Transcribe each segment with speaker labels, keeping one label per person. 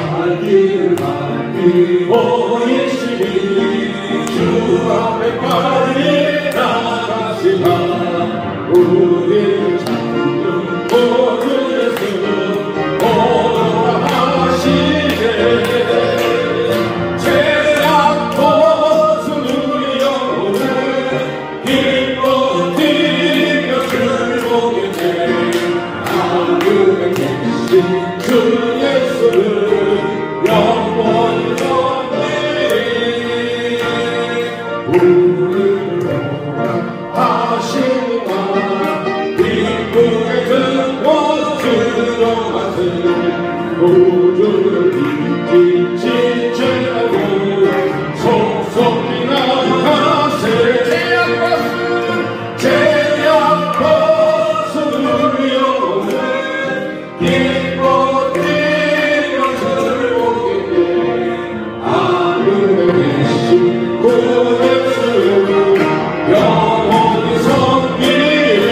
Speaker 1: 살기를 보이시니 주 앞에까지 나가시라. 우리 창조 모든 예수 오라 하시네. 죄악 벗은 우리 영혼을 기뻐 뛰며 즐거우게 하늘에 계신 주 예수를 영원히 섬기리. 우리를 하시니까 기쁘게 듣고 들어가세. 우주를 잊지 지체하고 속속히 나가세. 죄악 벗은 우리 영혼을 기뻐 뛰며 즐거우게 하늘에 계신 그 예수를 영원히 섬기리.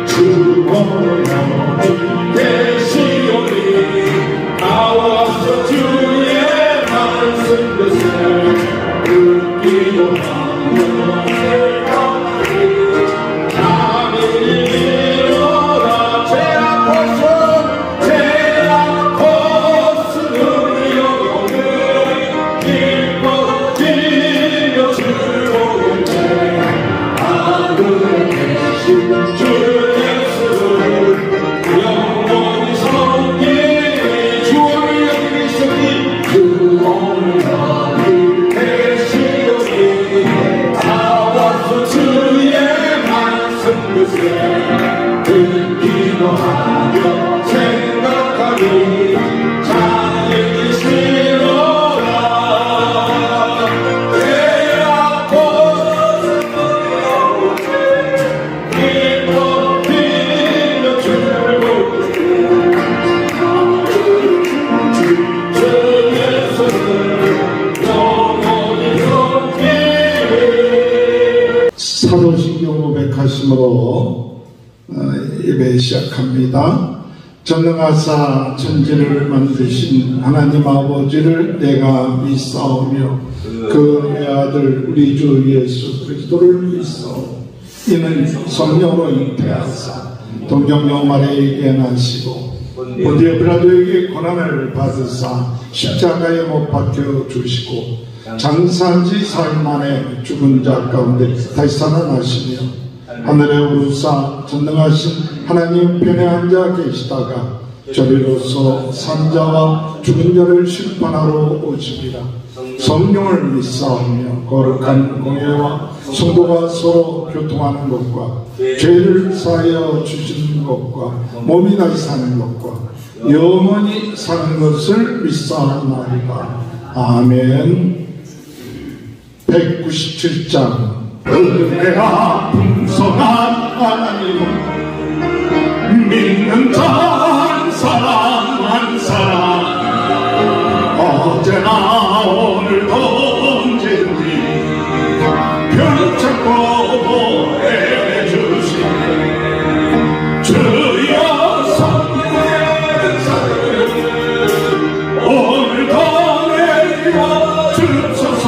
Speaker 1: 주 영원히 계시오니 나와서 주의 말씀 듣세. 듣기도 하며 듣기도 하며 생각하니 자연이 싫어라. 죄악 벗은 기뻐 뛰며 즐거우게 주 예수를 영원히 섬기리.
Speaker 2: 사도신경 500하심으로 예배 시작합니다. 전능하사 천지를 만드신 하나님 아버지를 내가 믿사오며 그 외아들 우리 주 예수 그리스도를 믿사오며 이는 성령으로 잉태하사 동정녀 마리아에게 나시고 본디오 빌라도에게 고난을 받으사 십자가에 못 박혀 주시고 장사한 지 사흘 만에 죽은 자 가운데 다시 살아나시며 하늘에 오르사 전능하신 하나님 편에 앉아 계시다가 저리로서 산자와 죽은 자를 심판하러 오시리라. 성령을 믿사오며 거룩한 공예와 성도가 서로 교통하는 것과 죄를 사하여 주시는 것과 몸이 다시 사는 것과 영원히 사는 것을 믿사옵나이다. 아멘. 197장. 은혜가 풍성한 하나님 믿는 자 한 사람 한 사람 어제나 오늘도 언제든지 편찮고 보내주시네. 주여 성령의 사랑 오늘도 내려 주소서.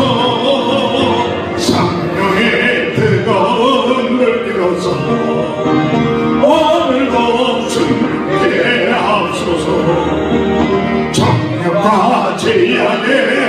Speaker 2: 성령의 뜨거운 물기로서 오늘도 주께 하옵소서. 정력과 제약의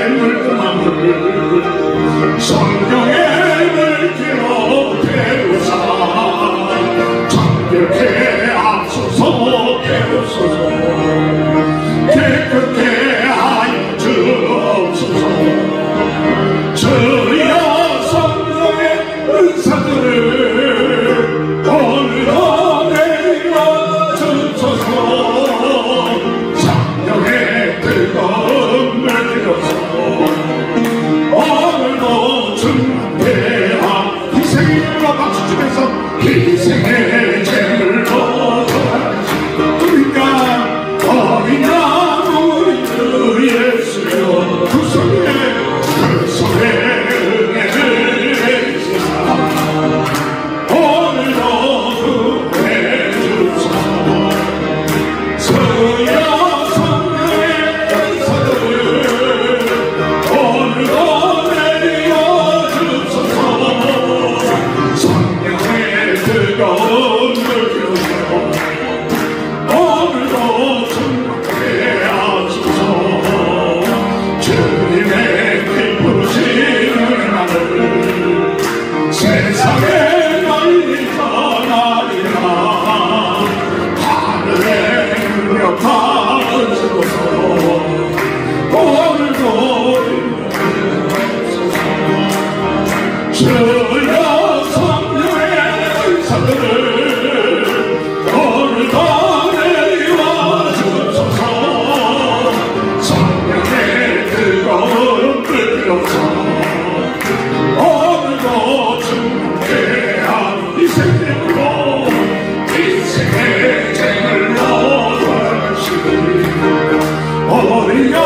Speaker 2: 어린 양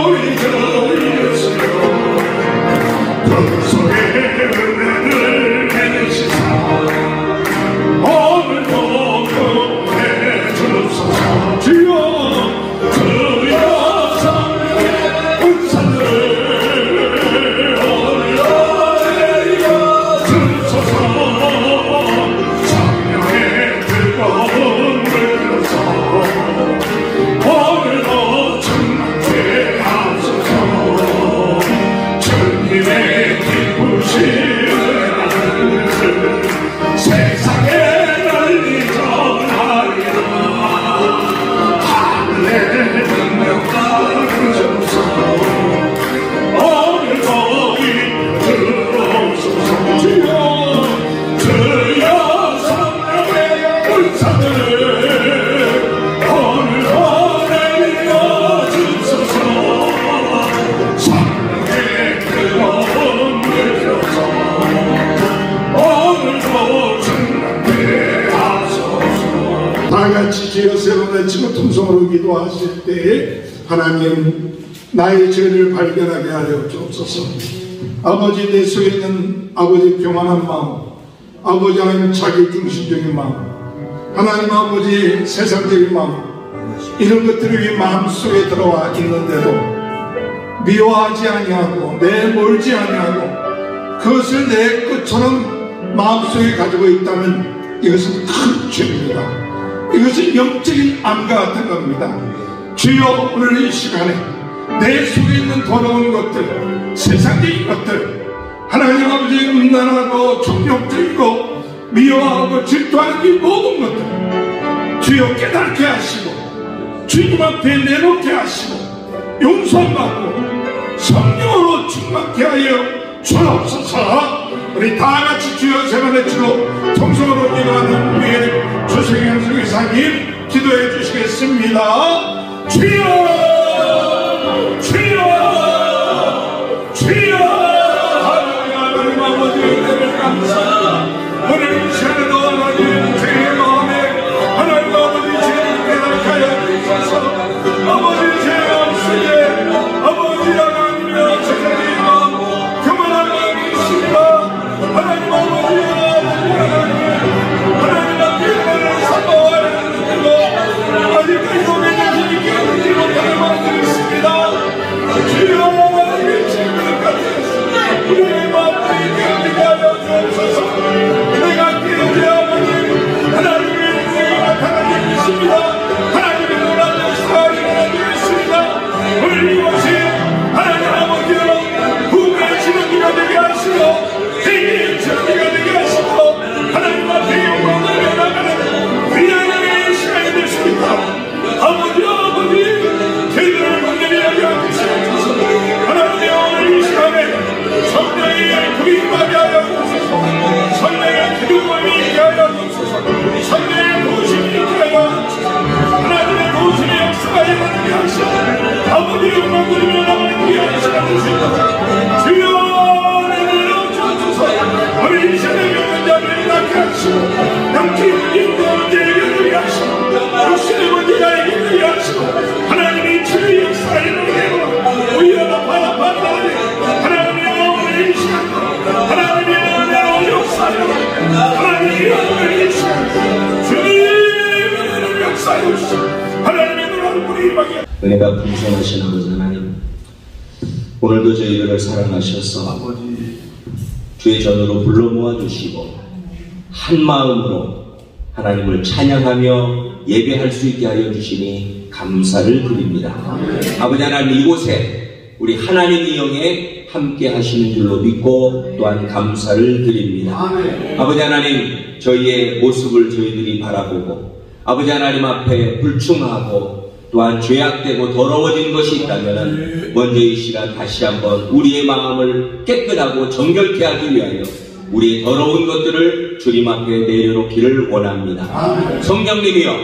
Speaker 2: 우리 주 예수여 그 속에 은혜를 내시사 오늘도 그해 주소서 주여 주여 성령의 은사를 올려내려 주소서 성령의 뜨거운 물로서 오늘도 충만케 하소서 주님의 기쁘신 은혜를 세상에 널리 전하리라 하늘의 능력과 주소서 오늘도 이끌어오소서 주여 주여 성령의 은사들을 오늘도 내려주소서 성령의 뜨거운 물로서 오늘도 충만케 하소서 다같이 주여 세 번 외치고 통성으로 기도하실 때에 하나님 나의 죄를 발견하게 하여 주옵소서. 아버지 내 속에 있는 아버지 교만한 마음, 아버지 하나님 자기 중심적인 마음, 하나님 아버지 세상적인 마음, 이런 것들이 마음속에 들어와 있는데도 미워하지 아니하고 내몰지 아니하고 그것을 내 것처럼 마음속에 가지고 있다면 이것은 큰 죄입니다. 이것은 영적인 암과 같은 겁니다. 주여 오늘 이 시간에 내 속에 있는 더러운 것들, 세상적인 것들, 하나님 아버지 음란하고 정욕적이고 미워하고 질투하는 이 모든 것들 주여 깨닫게 하시고 주님 앞에 내놓게 하시고 용서를 받고 성령으로 충만케 하여 주옵소서. 우리 다같이 주여 세 번 외치고 통성으로 기도하는 우리의 주승현 이사님 기도해 주시겠습니다. 주여 주여 주여 하나님 아버지 은혜를 감사합니다. 오늘 이 시간에도 하나님 제 마음에 하나님 아버지 죄를 깨닫게 하여 주셔서 아버지 제 마음속에 아버지 하나님의 착하게 마음 그만한 마음이 있습니다. 하나님 아버지 하나님 앞에 나를 사모하여 주시고 아직까지 고백하시니 깨닫지 못하는 마음들이 있습니다. 주여 하나님의 친구들까지 우리의 마음들이 깨닫게 하여 주옵소서. 내가 깨닫게 아버지 하나님의 인생이 나타나게 있습니다. 하나님의 놀라운 역사가 일어나게 있습니다. 오늘 이곳이 하나님 아버지로 후배의 지렁이가 되게 하시고 대기의 지렁이가 되게 하시고 하나님 앞에 영광을 내나가는 위안의 시간이 되십니다. 아버지 저희들을 건드리게 하여 주시옵소서. 하나님 오늘 이 시간에 성령의 불이 임하게 하여 주소서. 성령의 기름이 있게 하여 주소서. 성령의 도우심이 있게 하여 주소서. 하나님의 도우심의 역사가 일어나게 하시고 아버지 영광 드리며 나가는 귀한 시간 주시옵소서. 주여 내려 주옵소서. 우리 이 시간에 믿는 자들이 낫게 하시고 영적인 문제를 해결하게 하시고 육신의 문제가 해결하게 하시고 하나님의 치유의 역사가 일어나게 하고 우리가 바라바라바라 하나님의 오늘 이 시간 하나님의 은혜로 역사하여 하나님의 오늘 이 시간 주님의 역사하여 주시고 하나님의 놀라운 불이 임하게
Speaker 3: 은혜가 풍성하신 아버지 하나님, 오늘도 저희들을 사랑하셔서 주의 전으로 불러 모아주시고 한 마음으로 하나님을 찬양하며 예배할 수 있게 하여 주시니 감사를 드립니다. 아버지 하나님, 이곳에 우리 하나님의 영에 함께 하시는 줄로 믿고 또한 감사를 드립니다. 아버지 하나님, 저희의 모습을 저희들이 바라보고 아버지 하나님 앞에 불충하고 또한 죄악되고 더러워진 것이 있다면 먼저 이 시간 다시 한번 우리의 마음을 깨끗하고 정결케 하기 위하여 우리의 더러운 것들을 주님 앞에 내려놓기를 원합니다. 성령님이여,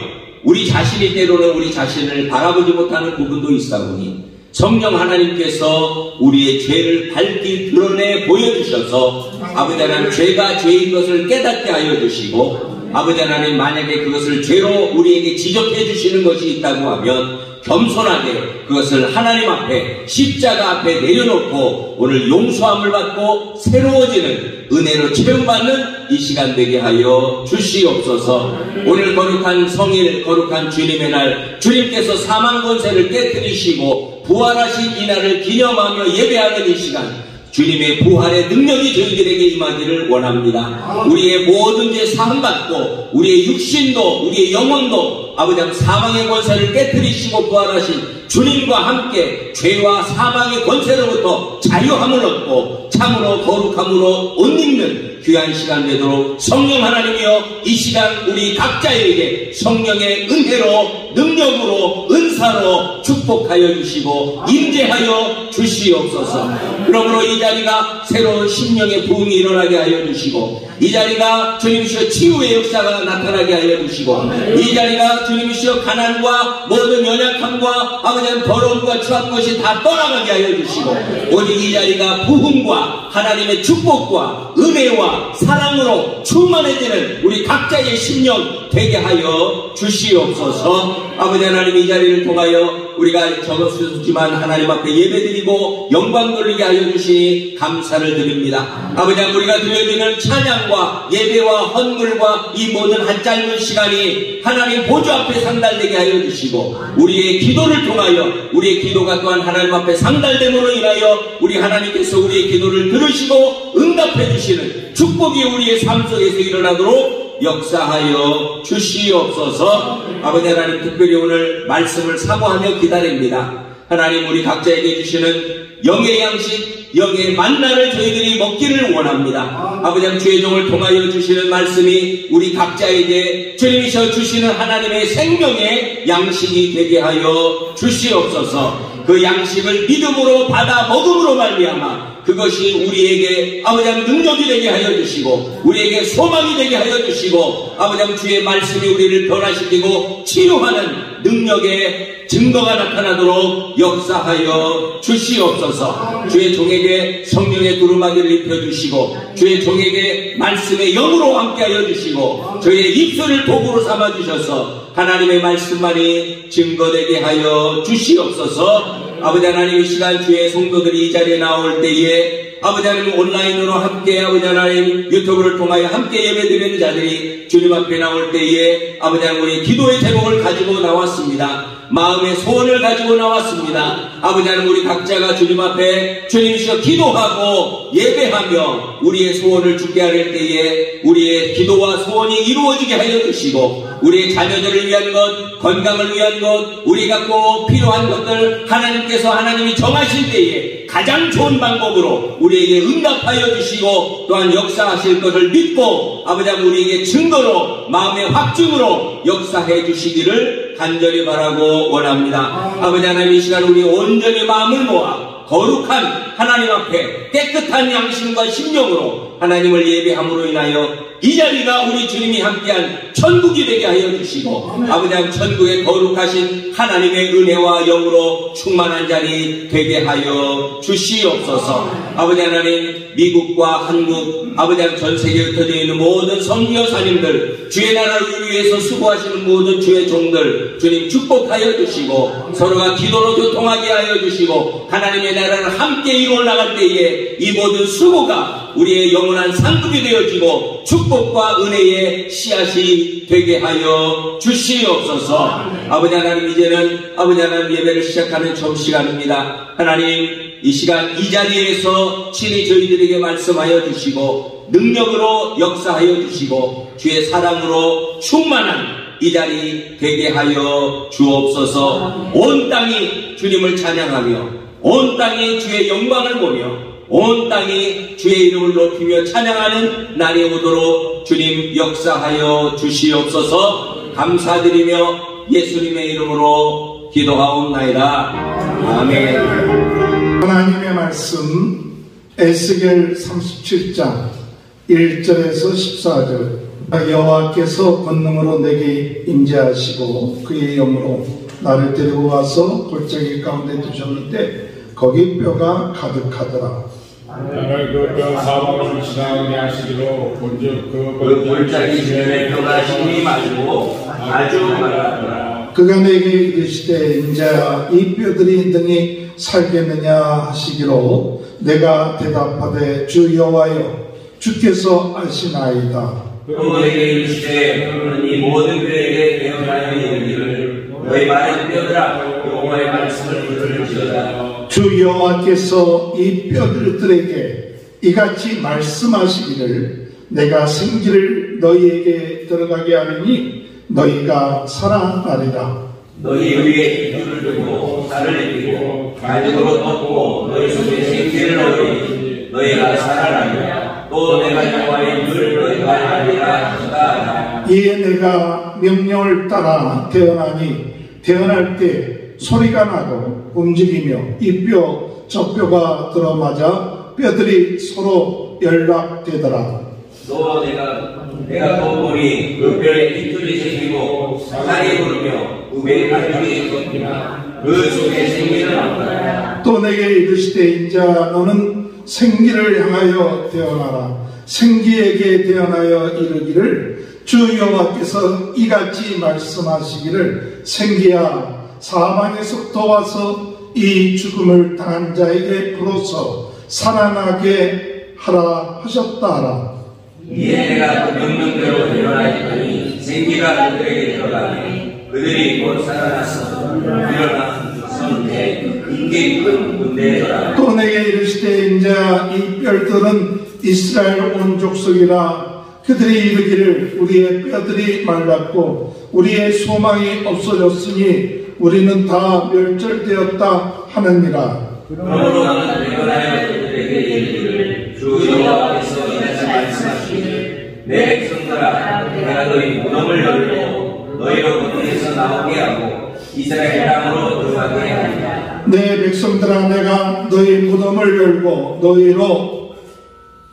Speaker 3: 우리 자신이 때로는 우리 자신을 바라보지 못하는 부분도 있사오니 성령 하나님께서 우리의 죄를 밝히 드러내 보여주셔서 아버지 하나님, 죄가 죄인 것을 깨닫게 하여 주시고 아버지 하나님, 만약에 그것을 죄로 우리에게 지적해 주시는 것이 있다고 하면 겸손하게 그것을 하나님 앞에 십자가 앞에 내려놓고 오늘 용서함을 받고 새로워지는 은혜로 체험받는 이 시간 되게 하여 주시옵소서. 오늘 거룩한 성일 거룩한 주님의 날 주님께서 사망 권세를 깨뜨리시고 부활하신 이 날을 기념하며 예배하는 이 시간 주님의 부활의 능력이 저희들에게 임하기를 원합니다. 우리의 모든 죄 사함받고 우리의 육신도 우리의 영혼도 아버지 사망의 권세를 깨뜨리시고 부활하신 주님과 함께 죄와 사망의 권세로부터 자유함을 얻고 참으로 거룩함으로 옷 입는 귀한 시간 되도록 성령 하나님이여 이 시간 우리 각자에게 성령의 은혜로 능력으로 은사로 축복하여 주시고 임재하여 주시옵소서. 그러므로 이 자리가 새로운 심령의 부흥이 일어나게 하여 주시고 이 자리가 주님이시여 치유의 역사가 나타나게 하여 주시고 이 자리가 주님이시여 가난과 모든 연약함과 아버지 더러움과 추한 것이 다 떠나가게 하여 주시고 오직 이 자리가 부흥과 하나님의 축복과 은혜와 사랑으로 충만해지는 우리 각자의 심령 되게 하여 주시옵소서. 아버지 하나님 이 자리를 통하여 우리가 적었지만 하나님 앞에 예배드리고 영광 돌리게 하여 주시니 감사를 드립니다. 아버지 우리가 드려지는 찬양과 예배와 헌물과 이 모든 한 짧은 시간이 하나님 보좌 앞에 상달되게 하여 주시고 우리의 기도를 통하여 우리의 기도가 또한 하나님 앞에 상달됨으로 인하여 우리 하나님께서 우리의 기도를 들으시고 응답해 주시는 축복이 우리의 삶 속에서 일어나도록 역사하여 주시옵소서. 아버지 하나님 특별히 오늘 말씀을 사모하며 기다립니다. 하나님 우리 각자에게 주시는 영의 양식 영의 만나를 저희들이 먹기를 원합니다. 아버지 주의 종을 통하여 주시는 말씀이 우리 각자에게 주님이셔 주시는 하나님의 생명의 양식이 되게 하여 주시옵소서. 그 양식을 믿음으로 받아 먹음으로 말미암아 그것이 우리에게 아버지 능력이 되게 하여 주시고 우리에게 소망이 되게 하여 주시고 아버지 주의 말씀이 우리를 변화시키고 치유하는 능력의 증거가 나타나도록 역사하여 주시옵소서. 주의 종에게 성령의 두루마기를 입혀주시고 주의 종에게 말씀의 영으로 함께하여 주시고 저희의 입술을 도구로 삼아주셔서 하나님의 말씀만이 증거되게 하여 주시옵소서. 아버지 하나님 이 시간 주의 성도들이 이 자리에 나올 때에 아버지 하나님 온라인으로 함께 아버지 하나님 유튜브를 통하여 함께 예배드리는 자들이 주님 앞에 나올 때에 아버지 하나님 우리 기도의 제목을 가지고 나왔습니다. 마음의 소원을 가지고 나왔습니다. 아버지 하나님 우리 각자가 주님 앞에 주님이시여 기도하고 예배하며 우리의 소원을 주게 할 때에 우리의 기도와 소원이 이루어지게 하여 주시고 우리의 자녀들을 위한 것, 건강을 위한 것, 우리가 꼭 필요한 것들 하나님께서 하나님이 정하실 때에 가장 좋은 방법으로 우리에게 응답하여 주시고 또한 역사하실 것을 믿고 아버지 하나님 우리에게 증거로 마음의 확증으로 역사해 주시기를 간절히 바라고 원합니다. 아버지 하나님 이 시간 우리 온전히 마음을 모아 거룩한 하나님 앞에 깨끗한 양심과 심령으로 하나님을 예배함으로 인하여 이 자리가 우리 주님이 함께한 천국이 되게 하여 주시고 아버지 하나님 천국의 거룩하신 하나님의 은혜와 영으로 충만한 자리 되게 하여 주시옵소서. 아버지 하나님 미국과 한국 아버지 하나님 전 세계에 흩어져 있는 모든 성교사님들 주의 나라를 위해서 수고하시는 모든 주의 종들 주님 축복하여 주시고 서로가 기도로 교통하게 하여 주시고 하나님의 나라를 함께 이루어 나갈 때에 이 모든 수고가 우리의 영원한 상급이 되어지고 축복과 은혜의 씨앗이 되게 하여 주시옵소서. 아버지 하나님 이제는 아버지 하나님 예배를 시작하는 처음 시간입니다. 하나님 이 시간 이 자리에서 친히 저희들에게 말씀하여 주시고 능력으로 역사하여 주시고 주의 사랑으로 충만한 이 자리 되게 하여 주옵소서. 온 땅이 주님을 찬양하며 온 땅이 주의 영광을 보며 온 땅이 주의 이름을 높이며 찬양하는 날이 오도록 주님 역사하여 주시옵소서. 감사드리며 예수님의 이름으로 기도하옵나이다. 아멘.
Speaker 2: 하나님의 말씀 에스겔 37장 1절에서 14절 여호와께서 권능으로 내게 임재하시고 그의 영으로 나를 데리고 와서 골짜기 가운데 두셨는데 거기 뼈가 가득하더라.
Speaker 1: 나를 그 뼈 사방을 지나가게 하시기로 본즉
Speaker 3: 그 골짜기 주변에 뼈가 힘이 마르고 아주 많았더라.
Speaker 4: 그가 내게 이르시되 인자야 이 뼈들이 능히 살겠느냐 하시기로 내가 대답하되 주 여호와여 주께서 아시나이다.
Speaker 5: 또 내게 이르시되 너는 이 모든 뼈에게 대언하여 이르기를 너희 많은 뼈들아 여호와의 말씀을 들을지어다.
Speaker 4: 주 여호와께서 이 뼈들에게 이같이 말씀하시기를 내가 생기를 너희에게 들어가게 하리니 너희가 살아나리라.
Speaker 5: 너희 위에 힘줄을 두고 살을 입히고 가죽으로 덮고 너희 속에 생기를 넣으니 너희가 살아나리라. 또 내가 여호와의 힘을 너희가 알리라 하시다.
Speaker 4: 이에 내가 명령을 따라 태어나니 태어날 때 소리가 나고 움직이며 이 뼈 저 뼈가 들어맞아 뼈들이 서로 연락되더라.
Speaker 5: 또 내가 또 보니 그 뼈에 힘줄이 생기고 살이 부르며 우매의 가죽이 걷기나 그 속에 생기는 없더라.
Speaker 4: 또 내게 이르시되 인자 너는 생기를 향하여 태어나라. 생기에게 태어나여 이르기를 주 여호와께서 이같이 말씀하시기를 생기야 사망에서부터 와서 이 죽음을 당한 자에게 불어서 살아나게 하라 하셨다라.
Speaker 5: 이에 내가 그 명령대로 일어나니 생기가 그들에게 들어가니 그들이 곧 살아나서 일어나서는데 굉장히 큰 군대더라.
Speaker 4: 또 내게 이르시되 인자 이 뼈들은 이스라엘 온 족속이라. 그들이 이르기를 우리의 뼈들이 말랐고 우리의 소망이 없어졌으니 우리는 다 멸절되었다 하느니라.
Speaker 5: 그러므로 나는 일어나여 그들에게 이르기를 주 여호와께서 이같이 말씀하시기를 내 백성들아 내가 너희 무덤을 열고 너희로 거기에서 나오게 하고 이스라엘 땅으로 들어가게 하리라.
Speaker 4: 내 백성들아 내가 너희 무덤을 열고 너희로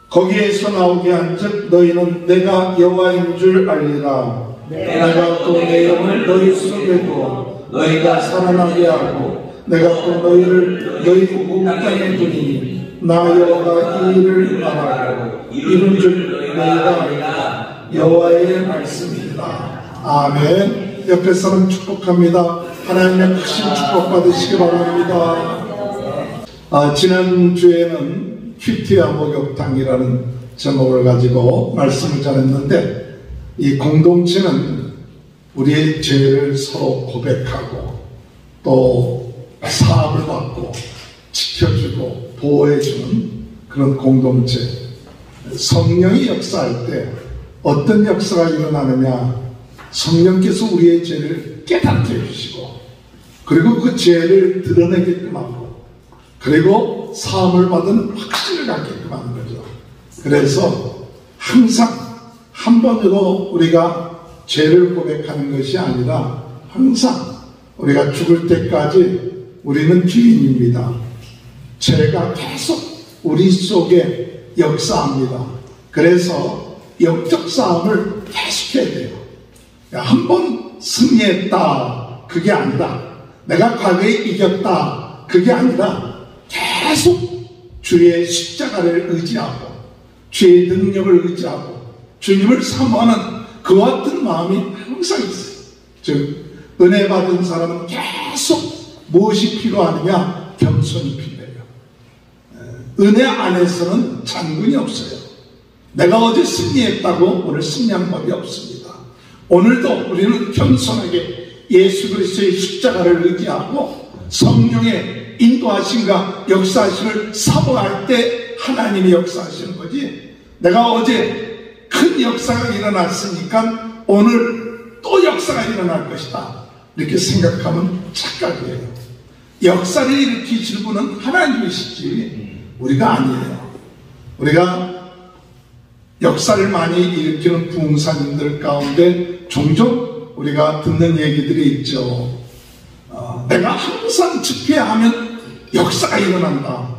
Speaker 4: 거기에서 나오게 한즉 너희는 내가 여호와인 줄 알리라. 내가 또 내 영을 너희 속에 두어 너희가 살아나게 하고 내가 또 너희를 너희 온 땅에 두니 나 여호와가 이 일을 말하고 이룬 줄 너희가 알리라. 여호와의 말씀이다. 아멘. 옆에 사람 축복합니다. 하나님의 크신 축복 받으시기 바랍니다. 지난주에는 큐티와 목욕탕이라는 제목을 가지고 말씀을 전했는데 이 공동체는 우리의 죄를 서로 고백하고 또 사함을 받고 지켜주고 보호해주는 그런 공동체. 성령이 역사할 때 어떤 역사가 일어나느냐, 성령께서 우리의 죄를 깨닫게 해주시고 그리고 그 죄를 드러내게끔 하고 그리고 사함을 받은 확신을 갖게끔 하는 거죠. 그래서 항상 한 번으로 우리가 죄를 고백하는 것이 아니라 항상 우리가 죽을 때까지 우리는 죄인입니다. 죄가 계속 우리 속에 역사합니다. 그래서 영적 싸움을 계속해야 돼요. 한 번 승리했다 그게 아니라 내가 과거에 이겼다 그게 아니라 계속 주의 십자가를 의지하고 주의 능력을 의지하고 주님을 사모하는 그와 같은 마음이 항상 있어요. 즉 은혜 받은 사람은 계속 무엇이 필요하느냐? 겸손이 필요해요. 은혜 안에서는 장군이 없어요. 내가 어제 승리했다고 오늘 승리한 법이 없습니다. 오늘도 우리는 겸손하게 예수 그리스도의 십자가를 의지하고 성령의 인도하심과 역사하심을 사모할 때 하나님이 역사하시는 거지, 내가 어제 큰 역사가 일어났으니까 오늘 또 역사가 일어날 것이다 이렇게 생각하면 착각이에요. 역사를 일으키실 분은 하나님이시지 우리가 아니에요. 우리가 역사를 많이 일으키는 부흥사님들 가운데 종종 우리가 듣는 얘기들이 있죠. 내가 항상 집회하면 역사가 일어난다.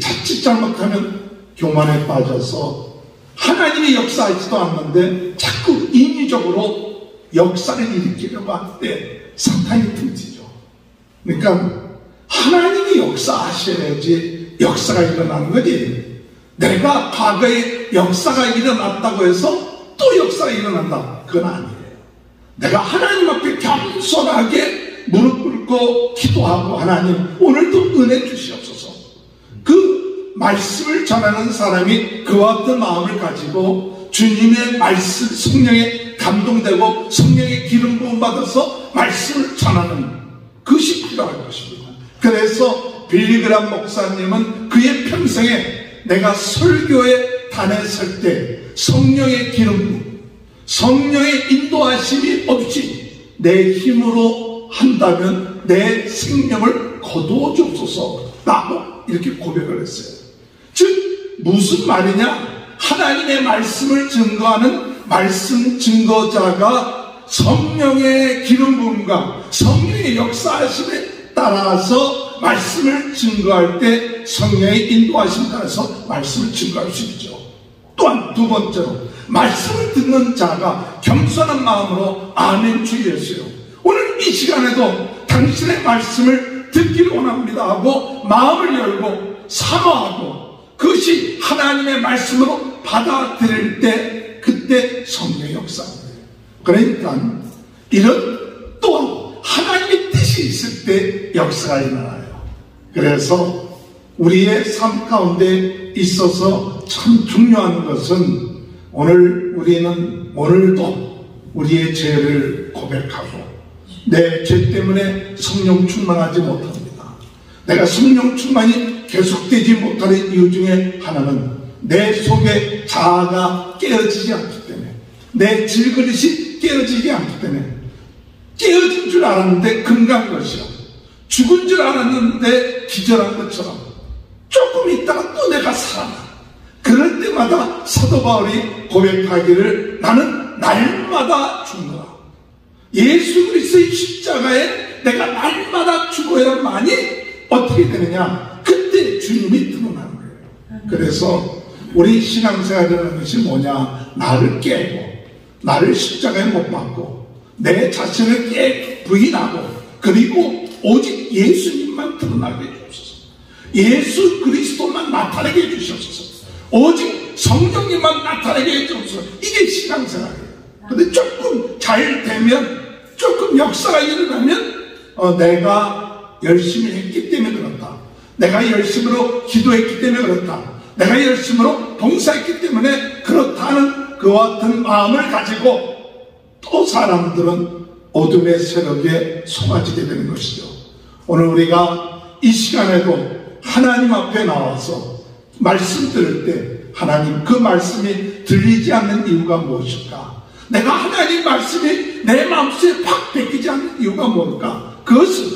Speaker 4: 자칫 잘못하면 교만에 빠져서 하나님이 역사하지도 않는데 자꾸 인위적으로 역사를 일으키려고 할 때 사탄이 틈티죠. 그러니까 하나님이 역사하셔야지 역사가 일어나는 거지, 내가 과거에 역사가 일어났다고 해서 또 역사가 일어난다 그건 아니에요. 내가 하나님 앞에 겸손하게 무릎 꿇고 기도하고 하나님 오늘도 은혜 주시옵소서. 그 말씀을 전하는 사람이 그와 같은 마음을 가지고 주님의 말씀 성령에 감동되고 성령의 기름 부음 받아서 말씀을 전하는 그것이 필요할 것입니다. 그래서 빌리그람 목사님은 그의 평생에 내가 설교의 단에 설 때 성령의 기름 부음, 성령의 인도하심이 없이 내 힘으로 한다면 내 생명을 거두어 주옵소서 라고 이렇게 고백을 했어요. 즉 무슨 말이냐? 하나님의 말씀을 증거하는 말씀 증거자가 성령의 기름 부음과 성령의 역사하심에 따라서 말씀을 증거할 때 성령의 인도하심에 따라서 말씀을 증거할 수 있죠. 또한 두 번째로 말씀을 듣는 자가 겸손한 마음으로 아멘 주 예수요. 오늘 이 시간에도 당신의 말씀을 듣기를 원합니다 하고 마음을 열고 사모하고 그것이 하나님의 말씀으로 받아들일 때 그때 성령의 역사입니다. 그러니까 이런 또한 하나님의 뜻이 있을 때 역사가 일어나요. 그래서 우리의 삶 가운데 있어서 참 중요한 것은 오늘도 우리의 죄를 고백하고 내 죄 때문에 성령 충만하지 못합니다. 내가 성령 충만이 계속되지 못하는 이유 중에 하나는 내 속에 자아가 깨어지지 않기 때문에 내 질그릇이 깨어지지 않기 때문에 깨어진 줄 알았는데 금간 것이요 죽은 줄 알았는데 기절한 것처럼 조금 있다가 또 내가 살아나. 그럴 때마다 사도 바울이 고백하기를 나는 날마다 죽노라. 예수 그리스도의 십자가에 내가 날마다 죽어야만이 어떻게 되느냐? 그때 주님이 드러나는 거예요. 그래서 우리 신앙생활이라는 것이 뭐냐? 나를 깨고 나를 십자가에 못 박고 내 자신을 부인하고 그리고 오직 예수님만 드러나게 해주옵소서. 예수 그리스도만 나타내게 해주시옵소서. 오직 성령님만 나타내게 해주옵소서. 이게 신앙생활이에요. 근데 조금 잘 되면 조금 역사가 일어나면 내가 열심히 했기 때문에 그렇다. 내가 열심으로 기도했기 때문에 그렇다. 내가 열심으로 봉사했기 때문에 그렇다는 그와 같은 마음을 가지고 또 사람들은 어둠의 세력에 속아지게 되는 것이죠. 오늘 우리가 이 시간에도 하나님 앞에 나와서 말씀 들을 때 하나님 그 말씀이 들리지 않는 이유가 무엇일까? 내가 하나님 말씀이 내 마음속에 팍 베끼지 않는 이유가 뭘까? 그것은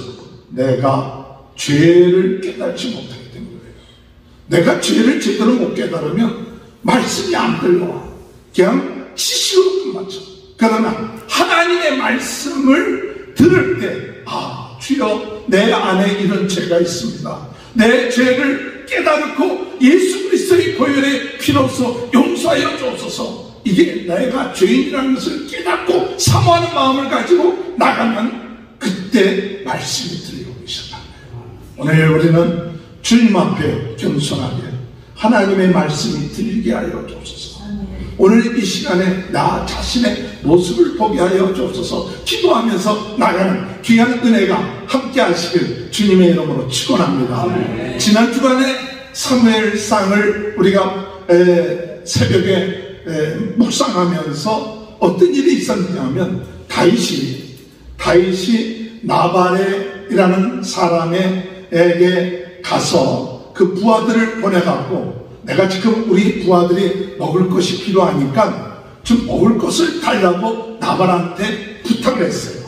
Speaker 4: 내가 죄를 깨닫지 못하기 때문이에요. 내가 죄를 제대로 못 깨달으면 말씀이 안 들려와. 그냥 지식으로 끝마쳐. 그러나 하나님의 말씀을 들을 때 주여 내 안에 이런 죄가 있습니다. 내 죄를 깨닫고 예수 그리스도의 보혈의 피로써 용서하여 주옵소서. 이게 내가 죄인이라는 것을 깨닫고 사모하는 마음을 가지고 나가면 그때 말씀이 들려오기 시작합니다. 오늘 우리는 주님 앞에 겸손하게 하나님의 말씀이 들리게 하여 주옵소서. 오늘 이 시간에 나 자신의 모습을 보게 하여 주옵소서. 기도하면서 나가는 귀한 은혜가 함께 하시길 주님의 이름으로 축원합니다. 지난 주간에 사무엘상을 우리가 새벽에 묵상하면서 어떤 일이 있었느냐면 다윗이 나발이라는 사람에게 가서 그 부하들을 보내갖고 내가 지금 우리 부하들이 먹을 것이 필요하니까 좀 먹을 것을 달라고 나발한테 부탁을 했어요.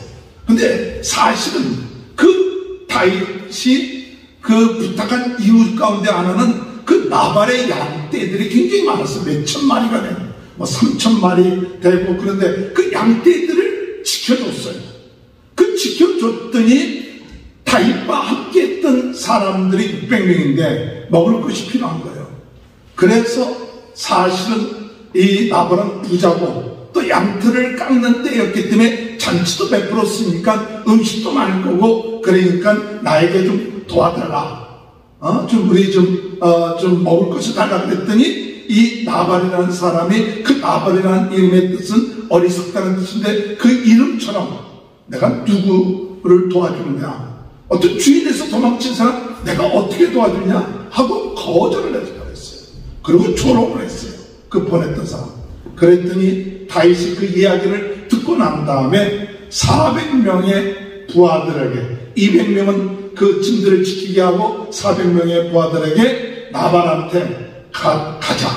Speaker 4: 근데 사실은 그 다윗이 그 부탁한 이유 가운데 하나는 그 나발의 양떼들이 굉장히 많았어요. 몇천 마리가 되는, 3,000마리 되고. 그런데 그 양떼들을 지켜줬어요. 그 지켜줬더니 다윗과 함께 했던 사람들이 600명인데 먹을 것이 필요한 거예요. 그래서 사실은 이 나발은 부자고 또 양털을 깎는 때였기 때문에 잔치도 베풀었으니까 음식도 많을 거고, 그러니까 나에게 좀 도와달라. 우리 좀 먹을 것을 달라 그랬더니 이 나발이라는 사람이, 그 나발이라는 이름의 뜻은 어리석다는 뜻인데, 그 이름처럼 내가 누구를 도와주느냐, 어떤 주인에서 도망친 사람 내가 어떻게 도와주냐 하고 거절을 했어요. 그리고 조롱을 했어요, 그 보냈던 사람. 그랬더니 다윗이 그 이야기를 듣고 난 다음에 400명의 부하들에게, 200명은 그 진들을 지키게 하고 400명의 부하들에게 나발한테 가자,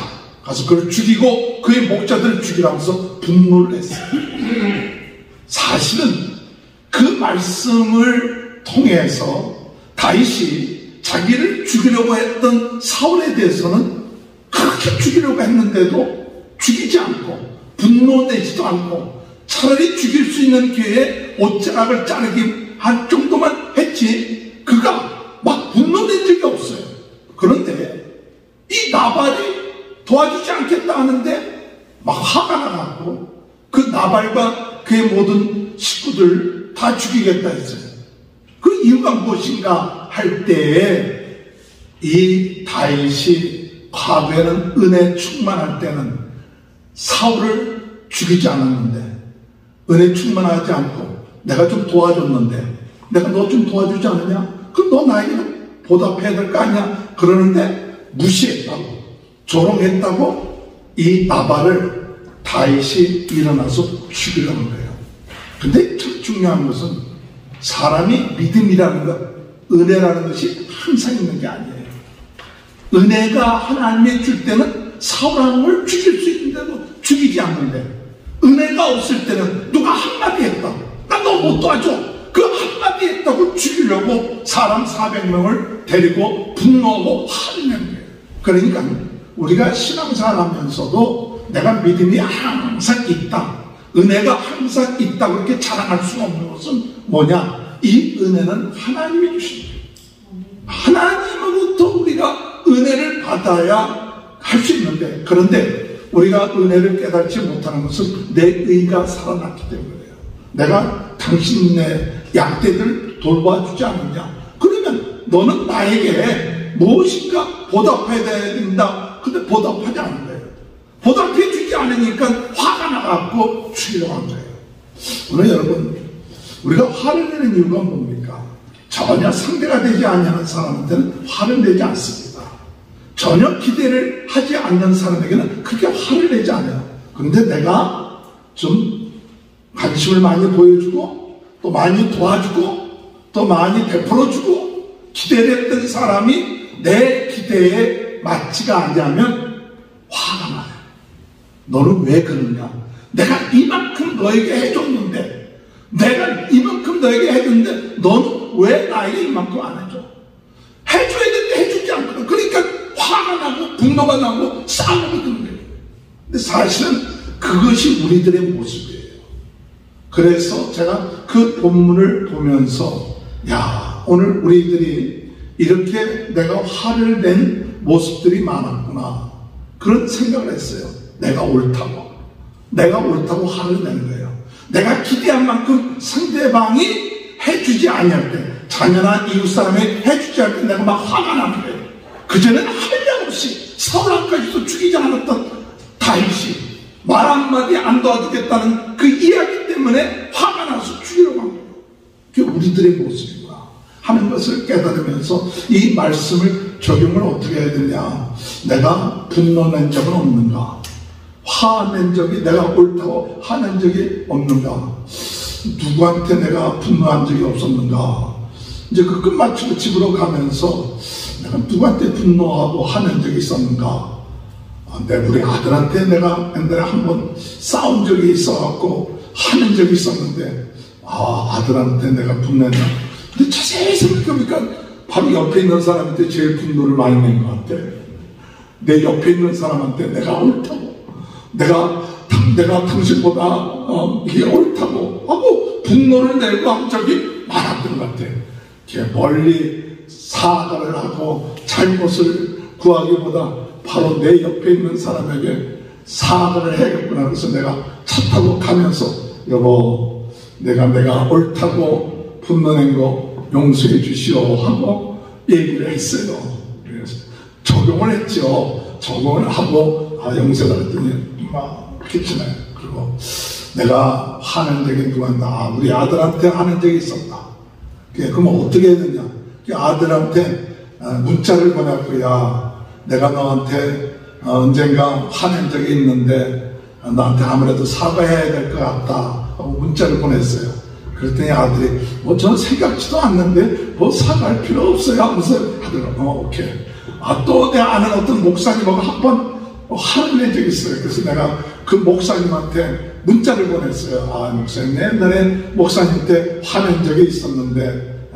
Speaker 4: 가서 그를 죽이고 그의 목자들을 죽이라면서 분노를 했어요. 사실은 그 말씀을 통해서 다윗이 자기를 죽이려고 했던 사울에 대해서는 그렇게 죽이려고 했는데도 죽이지 않고 분노내지도 않고 차라리 죽일 수 있는 기회에 옷자락을 자르기 할 정도만 했지, 그가 막 분노낸 적이 없어요. 그런데 이 나발이 도와주지 않겠다 하는데 막 화가 나갖고 그 나발과 그의 모든 식구들 다 죽이겠다 했어요. 그 이유가 무엇인가 할 때에 이 다윗이 과거에는 은혜 충만할 때는 사울을 죽이지 않았는데, 은혜 충만하지 않고 내가 좀 도와줬는데, 내가 너 좀 도와주지 않느냐? 그럼 너 나에게 보답해야 될 거 아니야? 그러는데 무시했다고, 조롱했다고 이 나발을 다윗이 일어나서 죽이려는 거예요. 근데 참 중요한 것은 사람이 믿음이라는 것, 은혜라는 것이 항상 있는 게 아니에요. 은혜가 하나님이 줄 때는 사울왕을 죽일 수 있는데도 죽이지 않는데, 은혜가 없을 때는 누가 한마디 했다, 나 너 못 도와줘, 그 한마디 했다고 죽이려고 사람 400명을 데리고 분노하고 화를 낸 거예요. 그러니까 우리가 신앙생활 하면서도 내가 믿음이 항상 있다, 은혜가 항상 있다 그렇게 자랑할 수 없는 것은 뭐냐? 이 은혜는 하나님이 주신 거예요. 하나님으로부터 우리가 은혜를 받아야 할 수 있는데, 그런데 우리가 은혜를 깨닫지 못하는 것은 내 의가 살아났기 때문이에요. 내가 당신네 양떼들 돌봐주지 않느냐? 그러면 너는 나에게 무엇인가 보답해야 된다. 근데 보답하지 않는 거예요. 보답해 주지 않으니까 화가 나갖고 죽이려고 한 거예요. 오늘 여러분, 우리가 화를 내는 이유가 뭡니까? 전혀 상대가 되지 않는 사람한테는 화를 내지 않습니다. 전혀 기대를 하지 않는 사람에게는 그렇게 화를 내지 않아요. 그런데 내가 좀 관심을 많이 보여주고 또 많이 도와주고 또 많이 베풀어주고 기대를 했던 사람이 내 기대에 맞지가 않냐면 화가 나요. 너는 왜 그러냐? 내가 이만큼 너에게 해줬는데, 내가 이만큼 너에게 해줬는데 너는 왜 나에게 이만큼 안 해줘? 해줘야 되는데 해주지 않거든. 그러니까 화가 나고 분노가 나고 싸우게 되는 거예요. 근데 사실은 그것이 우리들의 모습이에요. 그래서 제가 그 본문을 보면서, 야, 오늘 우리들이 이렇게 내가 화를 낸 모습들이 많았구나, 그런 생각을 했어요. 내가 옳다고 화를 내는 거예요. 내가 기대한 만큼 상대방이 해주지 아니할 때, 자녀나 이웃사람이 해주지 않을 때 내가 막 화가 나는 거예요. 그전에는 한량없이 사울왕까지도 죽이지 않았던 다윗이 말 한마디 안 도와주겠다는 그 이야기 때문에 화가 나서 죽이려고 한 거예요. 그게 우리들의 모습이구나 하는 것을 깨달으면서 이 말씀을 적용을 어떻게 해야 되냐. 내가 분노낸 적은 없는가? 화낸 적이, 내가 옳다고 화낸 적이 없는가? 누구한테 내가 분노한 적이 없었는가? 이제 그 끝마치고 집으로 가면서 내가 누구한테 분노하고 화낸 적이 있었는가? 우리 아들한테 내가 옛날에 한번 싸운 적이 있어갖고 화낸 적이 있었는데, 아들한테 내가 분노했나? 근데 자세히 생각해보니까 바로 옆에 있는 사람한테 제일 분노를 많이 낸 것 같아. 내 옆에 있는 사람한테 내가 옳다고, 내가 당신보다 이게 옳다고 하고 분노를 내고 한 적이 많았던 것 같아. 멀리 사과를 하고 잘못을 구하기보다 바로 내 옆에 있는 사람에게 사과를 해야겠구나. 그래서 내가 차 타고 가면서, 여보, 내가 옳다고 분노낸 거 용서해 주시오 하고 얘기를 했어요. 그래서 적용을 했죠. 적응을 하고 영세가 했더니 막 괜찮아요. 그리고 내가 화낸 적이 누구한다. 우리 아들한테 화낸 적이 있었다. 그럼 어떻게 해야 되냐. 아들한테 문자를 보내고, 야, 내가 너한테 언젠가 화낸 적이 있는데 나한테 아무래도 사과해야 될 것 같다 하고 문자를 보냈어요. 그랬더니 아들이 저는 생각지도 않는데 사과할 필요 없어요 하면서 하더라고요. 오케이. 또 내 아는 어떤 목사님하고 한번 화를 낸 적이 있어요. 그래서 내가 그 목사님한테 문자를 보냈어요. 목사님, 옛날에 목사님 때 화낸 적이 있었는데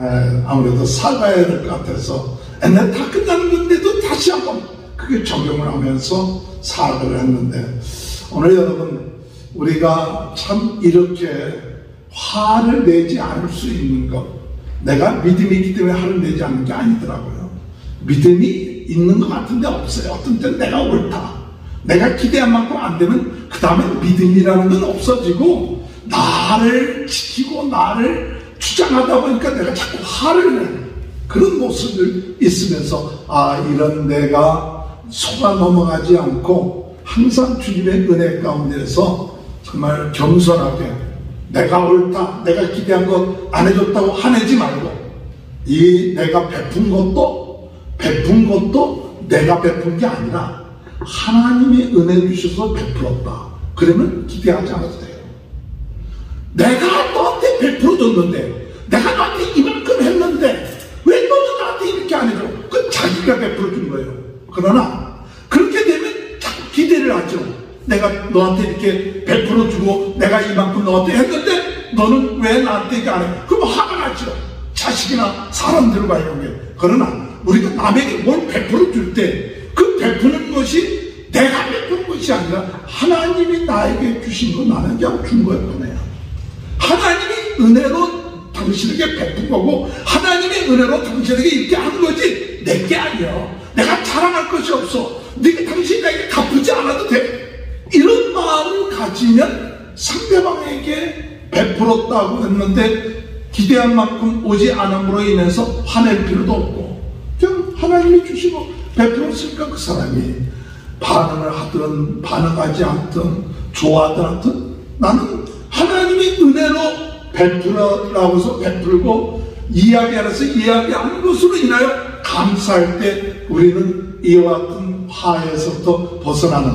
Speaker 4: 아무래도 사과해야 될 것 같아서 옛날에 다 끝나는 건데도 다시 한번 그게 적용을 하면서 사과를 했는데, 오늘 여러분, 우리가 참 이렇게 화를 내지 않을 수 있는 것, 내가 믿음이 있기 때문에 화를 내지 않는 게 아니더라고요. 믿음이 있는 것 같은데 없어요. 어떤 때는 내가 옳다, 내가 기대한 만큼 안 되면 그 다음에 믿음이라는 건 없어지고 나를 지키고 나를 주장하다 보니까 내가 자꾸 화를 내는 그런 모습을 있으면서 이런 내가 속아 넘어가지 않고 항상 주님의 은혜 가운데서 정말 겸손하게 내가 옳다, 내가 기대한 것 안 해줬다고 화내지 말고, 이 내가 베푼 것도 내가 베푼 게 아니라 하나님이 은혜 주셔서 베풀었다. 그러면 기대하지 않아도 돼요. 내가 너한테 베풀어줬는데, 내가 너한테 이만큼 했는데 왜 너는 나한테 이렇게 안 해줘? 그건 자기가 베풀어준 거예요. 그러나 그렇게 되면 자꾸 기대를 하죠. 내가 너한테 이렇게 베풀어주고 내가 이만큼 너한테 했는데 너는 왜 나한테 이렇게 안 해? 그럼 화가 나죠. 자식이나 사람들을 봐요. 그러나 우리가 남에게 뭘 베풀어줄 때 그 베푸는 것이 내가 베푼 것이 아니라 하나님이 나에게 주신 거 나는 그냥 준 거였구나. 하나님이 은혜로 당신에게 베푼 거고 하나님의 은혜로 당신에게 이렇게 한 거지 내게 아니야. 내가 자랑할 것이 없어. 네가 당신이 나에게 갚지 않아도 돼. 이런 마음을 가지면 상대방에게 베풀었다고 했는데 기대한 만큼 오지 않음으로 인해서 화낼 필요도 없고, 그냥 하나님이 주시고 베풀었으니까 그 사람이 반응을 하든 반응하지 않든 좋아하든 않든 나는 하나님이 은혜로 베풀으라고 해서 베풀고 이야기하면서 이야기하는 것으로 인하여 감사할 때 우리는 이와 같은 화에서부터 벗어나는,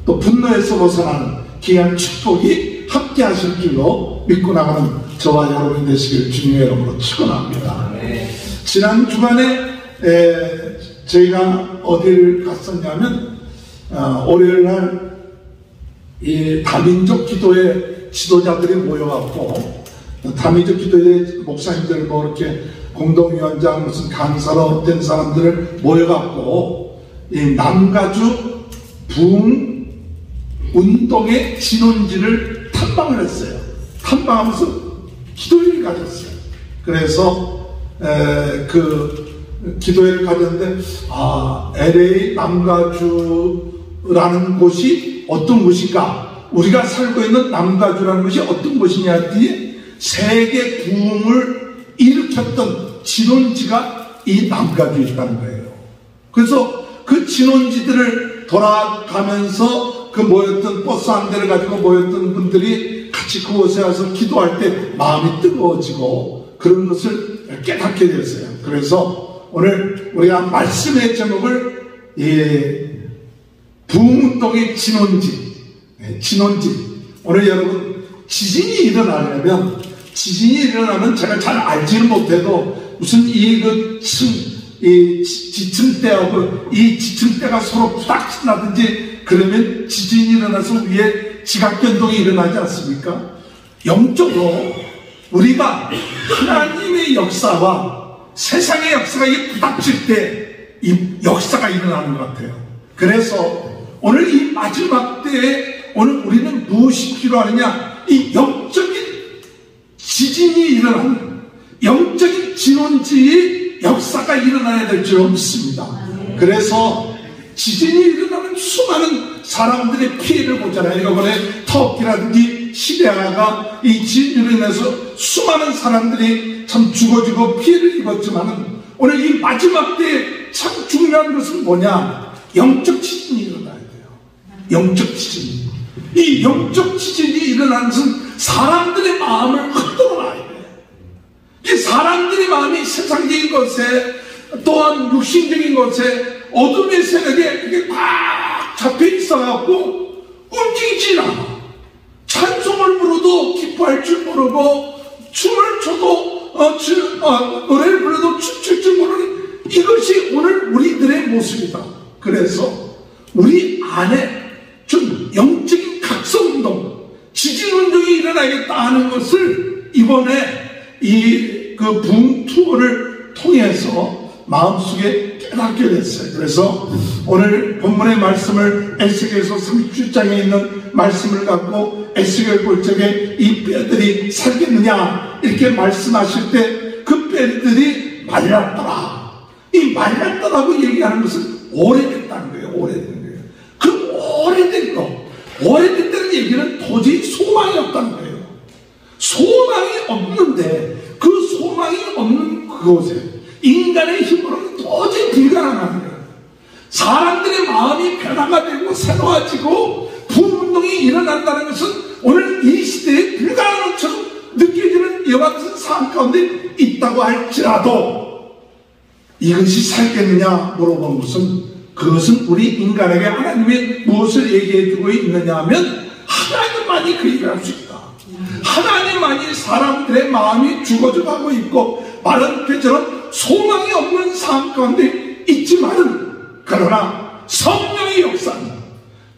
Speaker 4: 또 분노에서 벗어나는 귀한 축복이 함께 하실 줄로 믿고 나가는 저와 여러분이 되시길 주님의 이름으로 축원합니다. 지난 주간에 저희가 어디를 갔었냐면 월요일날 이 다민족 기도회 지도자들이 모여갖고, 다민족 기도회 목사님들 이렇게 공동위원장 무슨 강사로 된 사람들을 모여갖고 이 남가주 부흥 운동의 진원지를 탐방을 했어요. 탐방하면서 기도회를 가졌어요. 그래서 그 기도회를 가졌는데 LA 남가주라는 곳이 어떤 곳인가, 우리가 살고 있는 남가주라는 것이 어떤 곳이냐 했더니 세계 부흥을 일으켰던 진원지가 이 남가주에 있다는 거예요. 그래서 그 진원지들을 돌아가면서 그 모였던 버스 한 대를 가지고 모였던 분들이 같이 그곳에 와서 기도할 때 마음이 뜨거워지고 그런 것을 깨닫게 되었어요. 그래서 오늘 우리가 말씀의 제목을 부흥운동의 진원지, 오늘 여러분 지진이 일어나면 제가 잘 알지는 못해도 무슨 지층대하고 이 지층대가 서로 부닥친다든지 그러면 지진이 일어나서 위에 지각변동이 일어나지 않습니까? 영적으로 우리가 하나님의 역사와 세상의 역사가 부닥칠 때 이 역사가 일어나는 것 같아요. 그래서 오늘 이 마지막 때에 오늘 우리는 무엇이 필요하느냐? 이 영적인 지진이 일어나는, 영적인 진원지의 역사가 일어나야 될 줄 믿습니다. 그래서 지진이 일어나면 수많은 사람들의 피해를 보잖아요. 이번에 터키라든지 시리아가 이 지진으로 인해서 수많은 사람들이 참 죽어지고 피해를 입었지만 오늘 이 마지막 때에 참 중요한 것은 뭐냐? 영적 지진이 일어나야 돼요. 영적 지진. 이 영적 지진이 일어나는 것은 사람들의 마음을 흔들어놔야 돼요. 이 사람들의 마음이 세상적인 것에 또한 육신적인 것에 어둠의 세력에 그게 꽉 잡혀 있어갖고 움직이지 않아. 찬송을 부르도 기뻐할 줄 모르고 춤을 춰도 노래를 불러도 춤출 줄 모르는 이것이 오늘 우리들의 모습이다. 그래서 우리 안에 좀 영적인 각성운동, 지진운동이 일어나겠다 하는 것을 이번에 그 붕 투어를 통해서 마음속에 깨닫게 됐어요. 그래서 오늘 본문의 말씀을 에스겔서 37장에 있는 말씀을 갖고 에스겔 볼 적에 이 뼈들이 살겠느냐 이렇게 말씀하실 때 그 뼈들이 말랐더라. 이 말랐더라고 얘기하는 것은 오래됐다는 거예요. 오래된 거예요. 그 오래된 거, 오래됐다는 얘기는 도저히 소망이 없다는 거예요. 소망이 없는데 그 소망이 없는 그곳에 인간의 힘으로는 도저히 불가능한 거예요. 사람들의 마음이 변화가 되고 새로워지고 부흥운동이 일어난다는 것은 오늘 이 시대에 불가능한 것처럼 느껴지는 이와 같은 상황 가운데 있다고 할지라도 이것이 살겠느냐 물어본 것은 그것은 우리 인간에게 하나님이 무엇을 얘기해 주고 있느냐 하면 하나님만이 그 얘기를 할 수 있다. 하나님만이 사람들의 마음이 죽어져가고 있고 마른 뼈처럼 소망이 없는 상황 가운데 있지만은 그러나 성령의 역사는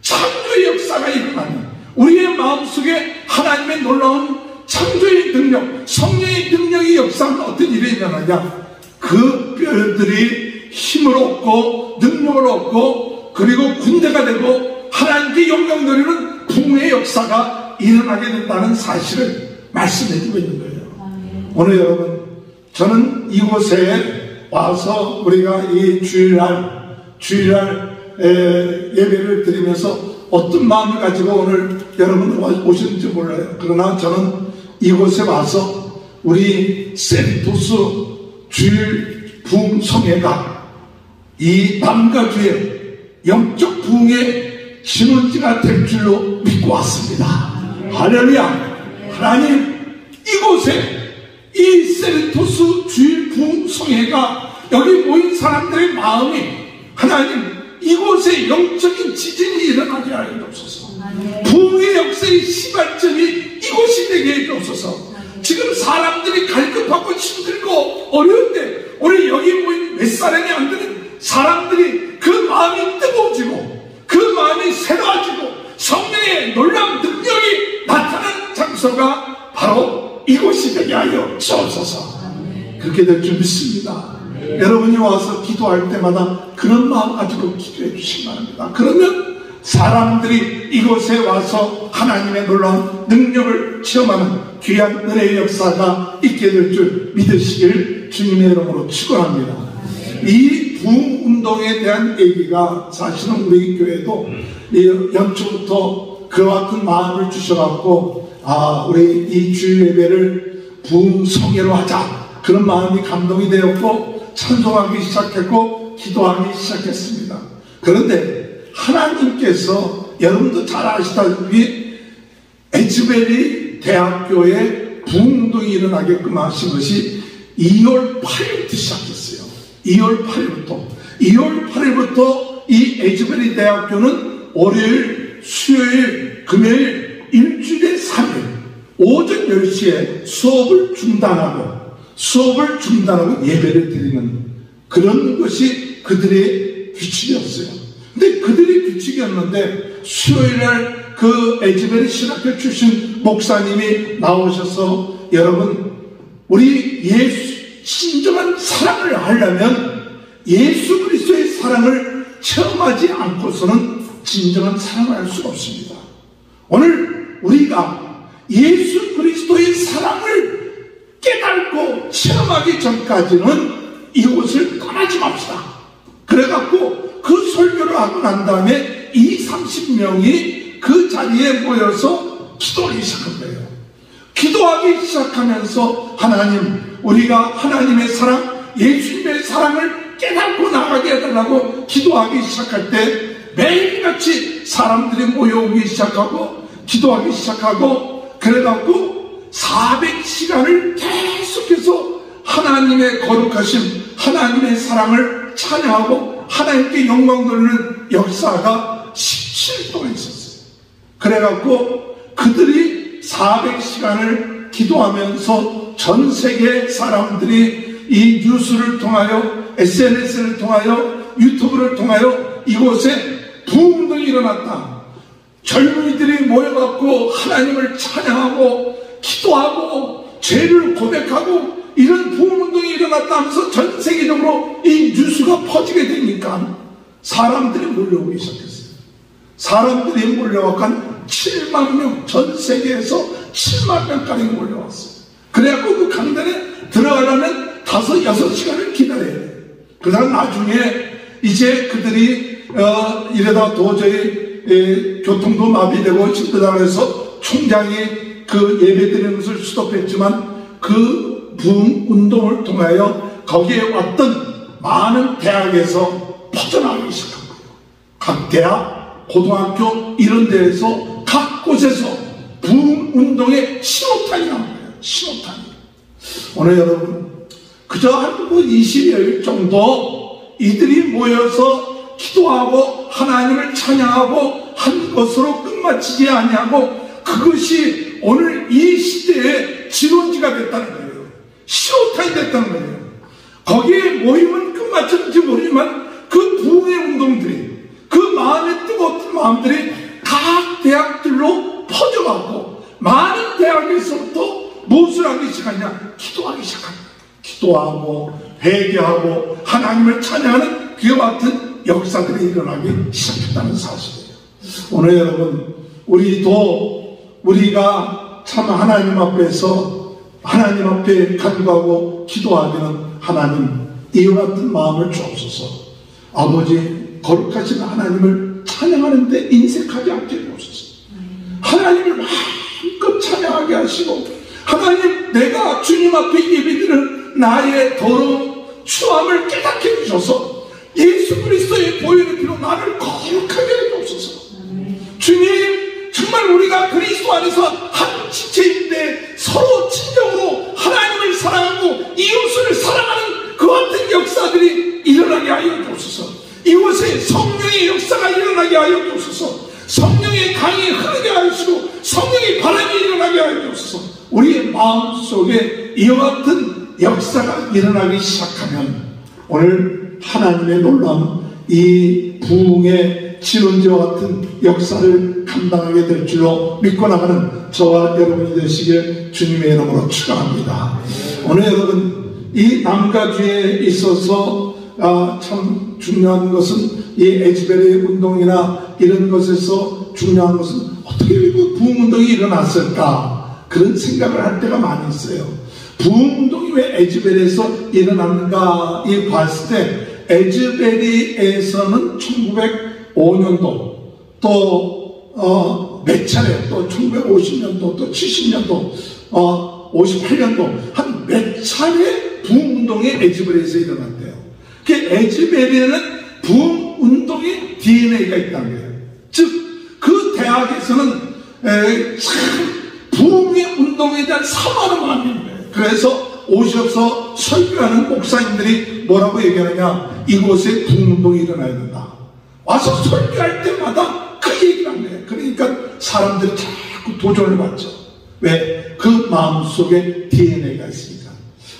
Speaker 4: 창조의 역사가 일어나는 우리의 마음속에 하나님의 놀라운 창조의 능력, 성령의 능력의 역사는 어떤 일이 일어나냐? 그 뼈들이 힘을 얻고 능력을 얻고 그리고 군대가 되고 하나님께 영광 돌리는 부흥의 역사가 일어나게 된다는 사실을 말씀해주고 있는 거예요. 오늘 여러분, 저는 이곳에 와서 우리가 이 주일날 예배를 드리면서 어떤 마음을 가지고 오늘 여러분 오셨는지 몰라요. 그러나 저는 이곳에 와서 우리 세리토스 주일 부흥성회가 이 남가주의 영적 부흥의 신원지가 될 줄로 믿고 왔습니다. 할렐루야. 하나님, 이곳에 이 세리토스 주일 부흥성회가 여기 모인 사람들의 마음이 하나님 이곳에 영적인 지진이 일어나게 하여 주옵소서. 부흥의 역사의 시발점이 이곳이 되게 해 주옵소서. 지금 사람들이 갈급하고 힘들고 어려운데 오늘 여기 모인 몇 사람이 안 되는 사람들이 그 마음이 뜨거워지고 그 마음이 새로워지고 성령의 놀라운 능력이 나타나는 장소가 바로 이곳이 되게 하여 주옵소서. 그렇게 될 줄 믿습니다. 여러분이 와서 기도할 때마다 그런 마음 가지고 기도해 주시기 바랍니다. 그러면 사람들이 이곳에 와서 하나님의 놀라운 능력을 체험하는 귀한 은혜의 역사가 있게 될 줄 믿으시길 주님의 이름으로 축원합니다. 이 부흥운동에 대한 얘기가 사실은 우리 교회도 연초부터 그와 같은 마음을 주셔갖고 우리 이 주일 예배를 부흥성회로 하자 그런 마음이 감동이 되었고 찬송하기 시작했고 기도하기 시작했습니다. 그런데 하나님께서 여러분도 잘 아시다시피 에즈베리 대학교에 부흥운동이 일어나게끔 하신 것이 2월 8일부터 시작했어요. 2월 8일부터 이 에즈베리 대학교는 월요일, 수요일, 금요일 일주일에 3일 오전 10시에 수업을 중단하고 예배를 드리는 그런 것이 그들의 규칙이었어요. 근데 그들의 규칙이었는데 수요일날 그 에즈베리 신학교 출신 목사님이 나오셔서 여러분 우리 예수 진정한 사랑을 하려면 예수 그리스도의 사랑을 체험하지 않고서는 진정한 사랑을 할 수가 없습니다. 오늘 우리가 예수 그리스도의 사랑을 깨닫고 체험하기 전까지는 이곳을 떠나지 맙시다. 그래갖고 그 설교를 하고 난 다음에 30명이 그 자리에 모여서 기도하기 시작한 거예요. 기도하기 시작하면서 하나님, 우리가 하나님의 사랑, 예수님의 사랑을 깨닫고 나가게 해달라고 기도하기 시작할 때 매일같이 사람들이 모여오기 시작하고 기도하기 시작하고 그래갖고 400시간을 계속해서 하나님의 거룩하심, 하나님의 사랑을 찬양하고 하나님께 영광 돌리는 역사가 17일 동안 있었어요. 그래갖고 그들이 400시간을 기도하면서 전 세계 사람들이 이 뉴스를 통하여 SNS를 통하여 유튜브를 통하여 이곳에 부흥운동이 일어났다. 젊은이들이 모여갖고 하나님을 찬양하고 기도하고 죄를 고백하고 이런 부흥운동이 일어났다 하면서 전 세계적으로 이 뉴스가 퍼지게 되니까 사람들이 몰려오기 시작했어요. 사람들이 몰려와서 한 7만 명, 전 세계에서 7만 명까지 몰려왔어요. 그래갖고 그 강단에 들어가려면 5-6시간을 기다려야 돼요. 그러다 나중에 이제 그들이 이러다 도저히 교통도 마비되고 힘들다고 해서 총장이 그 예배드리는 것을 스톱했지만 그 부흥 운동을 통하여 거기에 왔던 많은 대학에서 퍼져나가기 시작한 거예요. 각 대학, 고등학교 이런 데에서 각 곳에서 부흥 운동의 신호탄이 나온 거예요. 신호탄이. 오늘 여러분 그저 한 20여일 정도 이들이 모여서 기도하고 하나님을 찬양하고 한 것으로 끝마치지 아니하고 그것이 오늘 이 시대의 진원지가 됐다는 거예요. 신호탄이 됐다는 거예요. 거기에 모임은 끝마쳤는지 모르지만 그 부흥의 운동들이 그 마음에 뜨거웠던 마음들이 각 대학들로 퍼져가고 많은 대학에서부터 무엇을 하기 시작하냐? 기도하기 시작합니다. 기도하고 회개하고 하나님을 찬양하는 그와 같은 역사들이 일어나기 시작했다는 사실이에요. 오늘 여러분 우리가 참 하나님 앞에서 하나님 앞에 간구하고 기도하기는 하나님 이와 같은 마음을 주옵소서. 아버지 거룩하신 하나님을 찬양하는데 인색하지 않게 해주옵소서. 하나님을 마음껏 찬양하게 하시고 하나님 내가 주님 앞에 예배드리는 나의 더러운 추함을 깨닫게 해주셔서 예수 그리스도의 보혈의 피로 나를 거룩하게 해주옵소서. 주님 정말 우리가 그리스도 안에서 한 지체인데 서로 친정으로 하나님을 사랑하고 이웃을 사랑하는 그 같은 역사들이 일어나게 하여 주옵소서. 이곳에 성령의 역사가 일어나게 하여 주옵소서. 성령의 강이 흐르게 하시고 성령의 바람이 일어나게 하여 주옵소서. 우리의 마음속에 이와 같은 역사가 일어나기 시작하면 오늘 하나님의 놀라운 이 부흥의 진원지와 같은 역사를 감당하게 될 줄로 믿고 나가는 저와 여러분이 되시길 주님의 이름으로 축원합니다. 오늘 여러분 이 남가주에 있어서 참 중요한 것은 이 에즈베리 운동이나 이런 것에서 중요한 것은 어떻게 그 부흥운동이 일어났을까 그런 생각을 할 때가 많이 있어요. 부흥운동이 왜 에즈베리에서 일어났는가 이 봤을 때 에즈베리에서는 1905년도 또 몇 차례 또 1950년도 또 70년도 58년도 한 몇 차례 부흥운동이 에즈베리에서 일어났대요. 그 에즈베리에는 부흥운동의 DNA가 있다는 거예요. 즉 그 대학에서는 참 부흥의 운동에 대한 사모하는 마음이 있는 거예요. 그래서 오셔서 설교하는 목사님들이 뭐라고 얘기하느냐, 이곳에 부흥운동이 일어나야 된다. 와서 설교할 때마다 그 얘기를 한 거예요. 그러니까 사람들이 자꾸 도전을 받죠. 왜? 그 마음속에 DNA가 있으니까.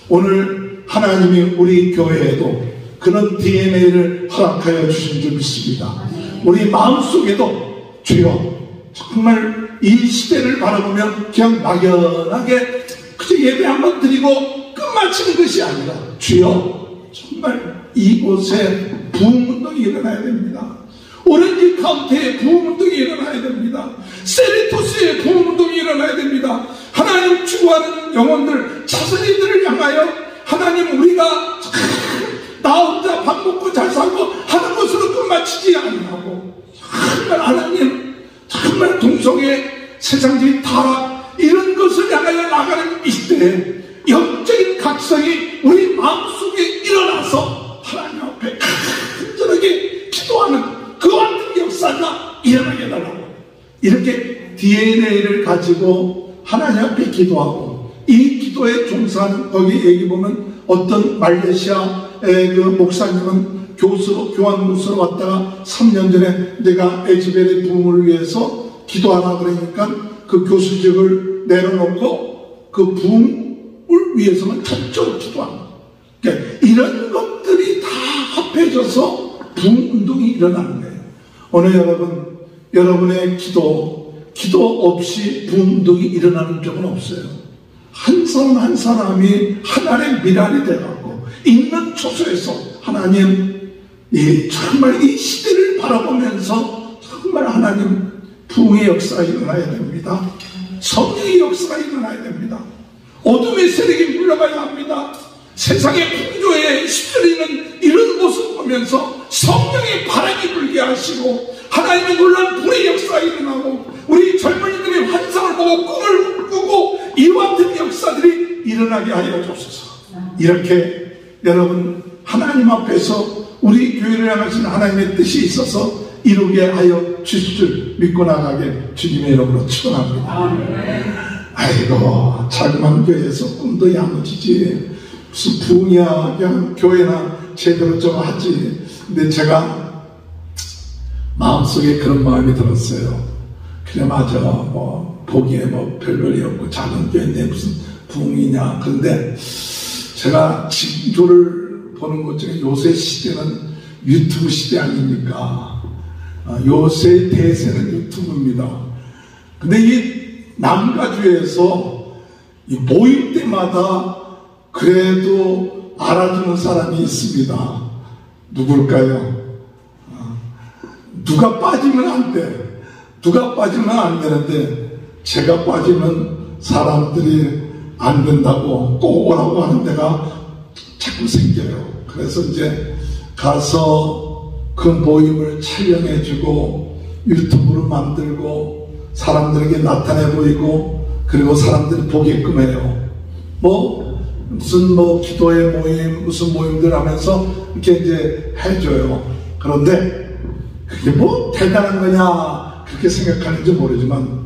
Speaker 4: 오늘 하나님이 우리 교회에도 그런 DNA를 허락하여 주신 줄 믿습니다. 우리 마음속에도 주여 정말 이 시대를 바라보면 그냥 막연하게 그저 예배 한번 드리고 끝마치는 것이 아니라 주여 정말 이곳에 부흥운동이 일어나야 됩니다. 오렌지 카운티에 부흥운동이 일어나야 됩니다. 세리토스에 부흥운동이 일어나야 됩니다. 하나님 추구하는 영혼들 자손이들을 향하여 하나님 우리가 나 혼자 밥 먹고 잘 살고 하는 것으로 끝마치지 아니하고 정말 하나님 정말 동성애 세상적인 타락 이런 것을 향하여 나가는 이 시대에 영적인 각성이 우리 마음속에 일어나서 하나님 이렇게 DNA를 가지고 하나님 앞에 기도하고, 이 기도에 종사하는, 거기 얘기 보면 어떤 말레이시아의 그 목사님은 교환 목사로 왔다가 3년 전에 내가 에즈벨의 부흥을 위해서 기도하라 그러니까 그 교수직을 내려놓고 그 부흥을 위해서만 철저히 기도합니다. 그러니까 이런 것들이 다 합해져서 부흥운동이 일어나는 거예요. 오늘 여러분의 기도 없이 부흥운동이 일어나는 적은 없어요. 한 사람 한 사람이 하나님의 미랄이 되어가고 있는 초소에서 하나님, 정말 이 시대를 바라보면서 정말 하나님 부흥의 역사가 일어나야 됩니다. 성령의 역사가 일어나야 됩니다. 어둠의 세력이 물러가야 합니다. 세상의 풍조에 휩쓸리는 이런 모습 보면서 성령의 바람이 불게 하시고 하나님의 놀라운 불의 역사가 일어나고 우리 젊은이들의 환상을 보고 꿈을 꾸고 이와 같은 역사들이 일어나게 하여 주옵소서. 이렇게 여러분 하나님 앞에서 우리 교회를 향하신 하나님의 뜻이 있어서 이루게 하여 주실 줄 믿고 나가게 주님의 이름으로 축원합니다. 아이고, 자그마한 교회에서 꿈도 야무지지 무슨 부흥이야, 그냥 교회나 제대로 좀 하지. 근데 제가 마음속에 그런 마음이 들었어요. 그래, 맞아, 보기에 별별이 없고 작은 교회인데 무슨 부흥이냐. 그런데 제가 징조를 보는 것 중에 요새 시대는 유튜브 시대 아닙니까? 요새 대세는 유튜브입니다. 근데 이 남가주에서 이 모임 때마다 그래도 알아주는 사람이 있습니다. 누굴까요? 누가 빠지면 안 돼. 누가 빠지면 안 되는데 제가 빠지면 사람들이 안 된다고 꼭 오라고 하는 데가 자꾸 생겨요. 그래서 이제 가서 그 모임을 촬영해주고 유튜브로 만들고 사람들에게 나타내 보이고 그리고 사람들이 보게끔 해요. 무슨 기도의 모임 무슨 모임들 하면서 이렇게 이제 해줘요. 그런데 그게 대단한 거냐 그렇게 생각하는지 모르지만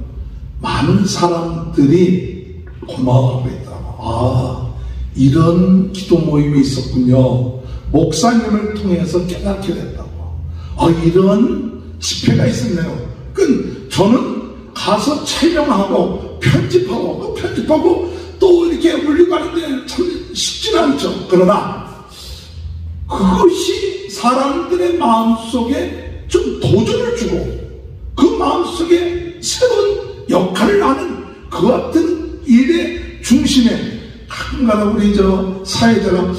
Speaker 4: 많은 사람들이 고마워하고 있다고. 이런 기도 모임이 있었군요. 목사님을 통해서 깨닫게 됐다고. 이런 집회가 있었네요. 저는 가서 촬영하고 편집하고 또 이렇게 올리고 하는데 참 쉽지는 않죠. 그러나 그것이 사람들의 마음속에 좀 도전을 주고 그 마음속에 새로운 역할을 하는 그 같은 일의 중심에 가끔가다 우리 사회자가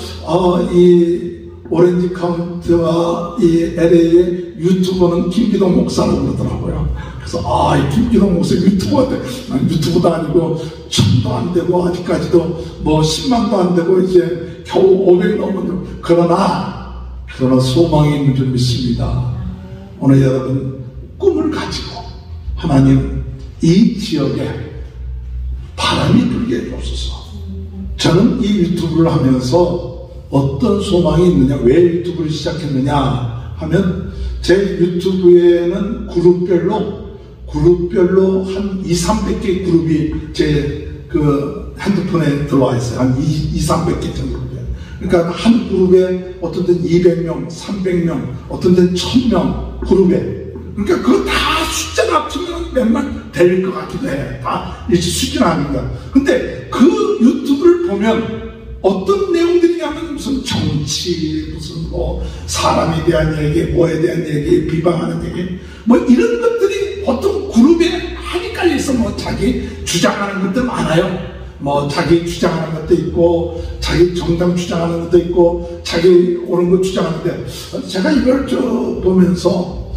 Speaker 4: 이 오렌지 카운티와 이 LA의 유튜버는 김기동 목사라고 그러더라고요. 그래서 이 김기동 목사 유튜버가 돼. 유튜브도 아니고 1000도 안 되고 아직까지도 10만도 안 되고 이제 겨우 500 넘은. 그러나 소망이 있는 줄 믿습니다. 오늘 여러분 꿈을 가지고 하나님 이 지역에 바람이 불게 해주옵소서. 저는 이 유튜브를 하면서 어떤 소망이 있느냐, 왜 유튜브를 시작했느냐 하면 제 유튜브에는 그룹별로 한 200-300개 그룹이 제 그 핸드폰에 들어와 있어요. 한 200-300개 정도. 그러니까 한 그룹에 어떤 데는 200명, 300명, 어떤 데는 1000명 그룹에. 그러니까 그거 다 숫자를 합치면 몇만 될 것 같기도 해. 다 일치 수준 아닌가. 근데 그 유튜브를 보면 어떤 내용들이냐면 무슨 정치, 무슨 사람에 대한 얘기, 뭐에 대한 얘기, 비방하는 얘기, 이런 것들이 어떤 그룹에 많이 깔려있어. 자기 주장하는 것들 많아요. 자기 주장하는 것도 있고, 자기 정당 주장하는 것도 있고, 자기 옳은 것 주장하는데, 제가 이걸 보면서,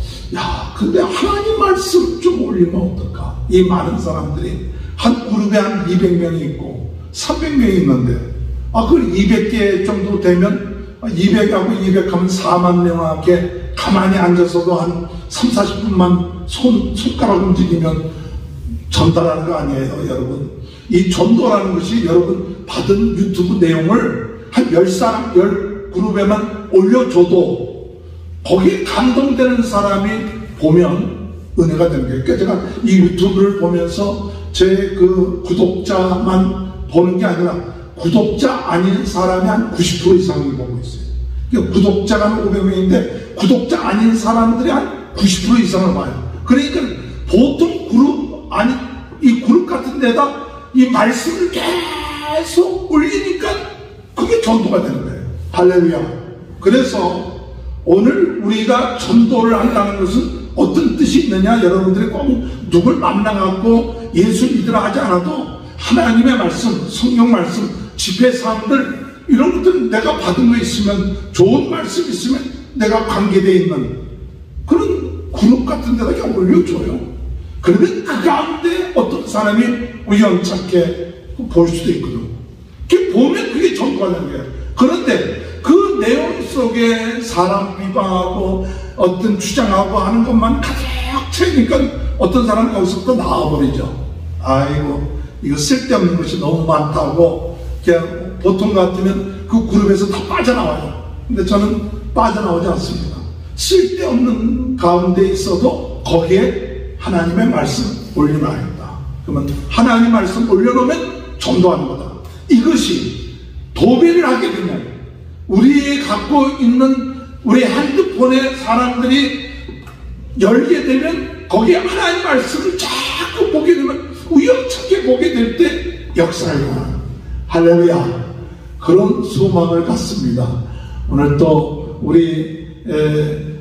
Speaker 4: 근데 하나님 말씀 좀 올리면 어떨까? 이 많은 사람들이, 한 그룹에 한 200명이 있고, 300명이 있는데, 그걸 200개 정도 되면, 200하고 200 하면 4만 명에게 가만히 앉아서도 한 30-40분만 손가락 움직이면 전달하는 거 아니에요, 여러분? 이 전도라는 것이 여러분 받은 유튜브 내용을 한 10사람, 10그룹에만 올려줘도 거기에 감동되는 사람이 보면 은혜가 되는 거예요. 그러니까 제가 이 유튜브를 보면서 제 그 구독자만 보는 게 아니라 구독자 아닌 사람이 한 90% 이상이 보고 있어요. 그러니까 구독자가 한 500명인데 구독자 아닌 사람들이 한 90% 이상을 봐요. 그러니까 보통 그룹 아니 이 그룹 같은 데다 이 말씀을 계속 올리니까 그게 전도가 되는 거예요. 할렐루야. 그래서 오늘 우리가 전도를 한다는 것은 어떤 뜻이 있느냐? 여러분들이 꼭 누굴 만나갖고 예수 믿으라 하지 않아도 하나님의 말씀, 성경 말씀, 집회 사항들 이런 것들은 내가 받은 거 있으면, 좋은 말씀 있으면 내가 관계되어 있는 그런 그룹 같은 데다 그냥 올려줘요. 그러면 그 가운데 어떤 사람이 우연찮게 볼 수도 있거든. 그게 보면 그게 전도가 되는 거예요. 그런데 그 내용 속에 사람 비방하고 어떤 주장하고 하는 것만 가득 채우니까 어떤 사람은 거기서부터 나와버리죠. 아이고 이거 쓸데없는 것이 너무 많다고 그냥 보통 같으면 그 그룹에서 다 빠져나와요. 근데 저는 빠져나오지 않습니다. 쓸데없는 가운데 있어도 거기에 하나님의 말씀 올려놔야겠다. 그러면 하나님의 말씀 올려놓으면 전도하는 거다. 이것이 도배를 하게 되면 우리 갖고 있는 우리 핸드폰에 사람들이 열게 되면 거기에 하나님의 말씀을 자꾸 보게 되면 우연찮게 보게 될 때 역사가 일어나요. 할렐루야. 그런 소망을 갖습니다. 오늘 또 우리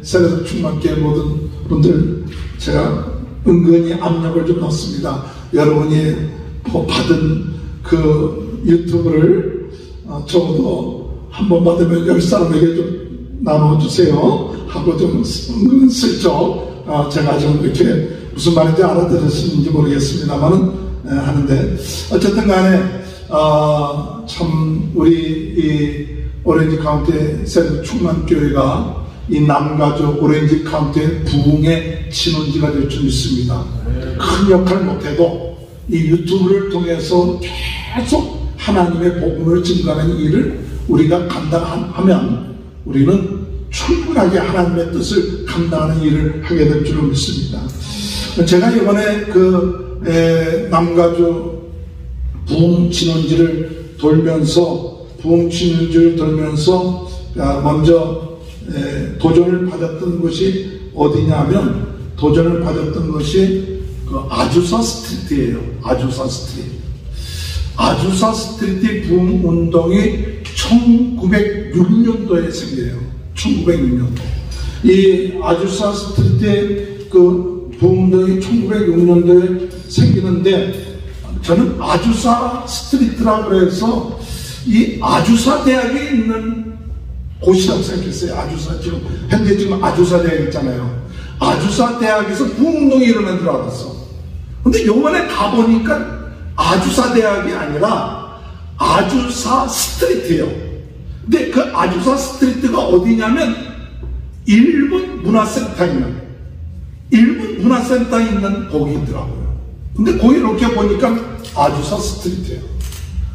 Speaker 4: 세례도 충만교회 모든 분들 제가 은근히 압력을 좀 넣습니다. 여러분이 받은 그 유튜브를 적어도 한 번 받으면 10사람에게 좀 나눠주세요 하고 좀 슬쩍 제가 좀 이렇게 무슨 말인지 알아들으시는지 모르겠습니다만은 하는데 어쨌든 간에 참 우리 이 오렌지 카운티 세례 충만교회가 이 남가주 오렌지 카운티의 부흥의 진원지가 될 줄 믿습니다. 큰 역할 못해도 이 유튜브를 통해서 계속 하나님의 복음을 증거하는 일을 우리가 감당하면 우리는 충분하게 하나님의 뜻을 감당하는 일을 하게 될 줄 믿습니다. 제가 이번에 그 남가주 부흥 진원지를 돌면서 먼저 도전을 받았던 것이 어디냐면 도전을 받았던 것이 그 아주사 스트리트예요. 아주사 스트리트 부흥 운동이 1906년도에 생겨요. 1906년도. 이 아주사 스트리트 그 부흥 운동이 1906년도에 생기는데 저는 아주사 스트리트라고 해서 이 아주사 대학에 있는 곳이라고 생각했어요. 아주사 현재 지금 아주사 대학 있잖아요. 아주사 대학에서 부흥운동이 일어난 줄 알았어. 근데 요번에 가보니까 아주사 대학이 아니라 아주사 스트리트예요. 근데 그 아주사 스트리트가 어디냐면 일본 문화센터에 있는 거기 있더라고요. 근데 거기 이렇게 보니까 아주사 스트리트예요.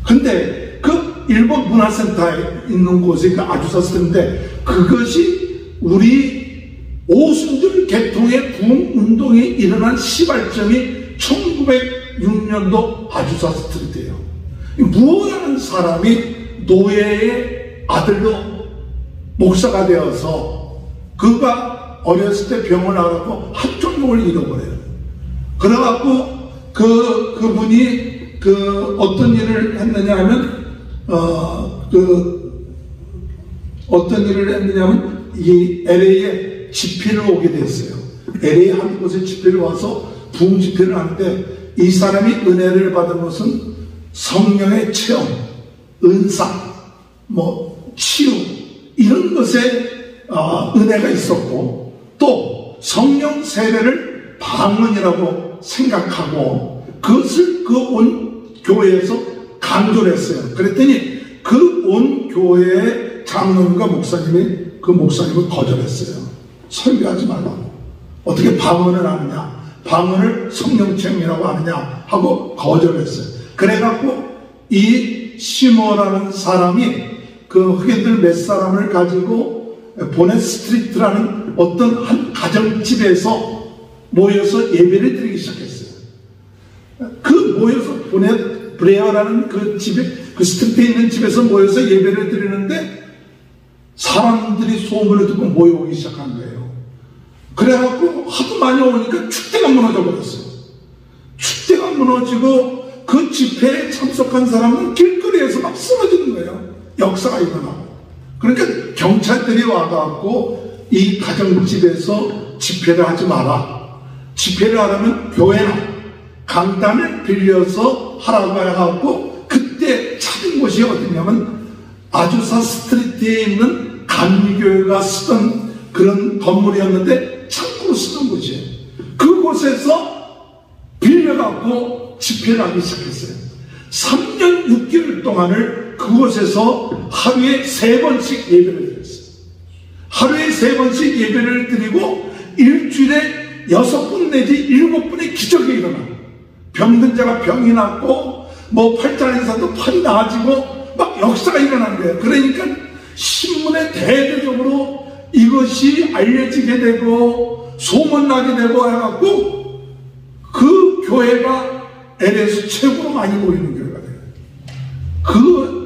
Speaker 4: 근데 그 일본 문화센터에 있는 곳이 그 아주사 스트리트인데 그것이 우리 오순절 개통의 부흥운동이 일어난 시발점이 1906년도 아주사 스트리트예요. 무엇하는 사람이 노예의 아들로 목사가 되어서 그가 어렸을 때 병을 앓았고 한쪽목을 잃어버려요. 그래갖고 그분이 어떤 일을 했느냐 하면 어떤 일을 했느냐면 이 LA에 집회를 오게 됐어요. LA 한 곳에 집회를 와서 부흥 집회를 하는데 이 사람이 은혜를 받은 것은 성령의 체험, 은사, 치유 이런 것에 은혜가 있었고 또 성령 세례를 방언이라고 생각하고 그것을 그 온 교회에서 강조를 했어요. 그랬더니 그 온 교회의 장로님과 목사님이 그 목사님을 거절했어요. 설교하지 말라고. 어떻게 방언을 하느냐, 방언을 성령체험이라고 하느냐 하고 거절했어요. 그래갖고 이 시모라는 사람이 그 흑인들 몇 사람을 가지고 보넷 스트리트라는 어떤 한 가정집에서 모여서 예배를 드리기 시작했어요. 그 모여서 브레어라는 그 집에, 그 스트리트에 있는 집에서 모여서 예배를 드리는데 사람들이 소문을 듣고 모여오기 시작한 거예요. 그래갖고 하도 많이 오니까 축대가 무너져 버렸어요. 축대가 무너지고 그 집회에 참석한 사람은 길거리에서 막 쓰러지는 거예요. 역사가 일어나고. 그러니까 경찰들이 와갖고 이 가정집에서 집회를 하지 마라. 집회를 하려면 교회나 강단을 빌려서 하라고 해갖고 그때 찾은 곳이 어디냐면 아주사 스트리트에 있는 감리교회가 쓰던 그런 건물이었는데 창고로 쓰던 곳이에요. 그곳에서 빌려갖고 집회를 하기 시작했어요. 3년 6개월 동안을 그곳에서 하루에 3번씩 예배를 드렸어요. 하루에 3번씩 예배를 드리고 일주일에 6번 내지 7번의 기적이 일어나요. 병든 자가 병이 낫고 뭐 팔자는 사도 팔이 나아지고 막 역사가 일어나는 거예요. 그러니까 신문에 대대적으로 이것이 알려지게 되고 소문나게 되고 해갖고 그 교회가 LA에서 최고로 많이 모이는 교회가 돼요.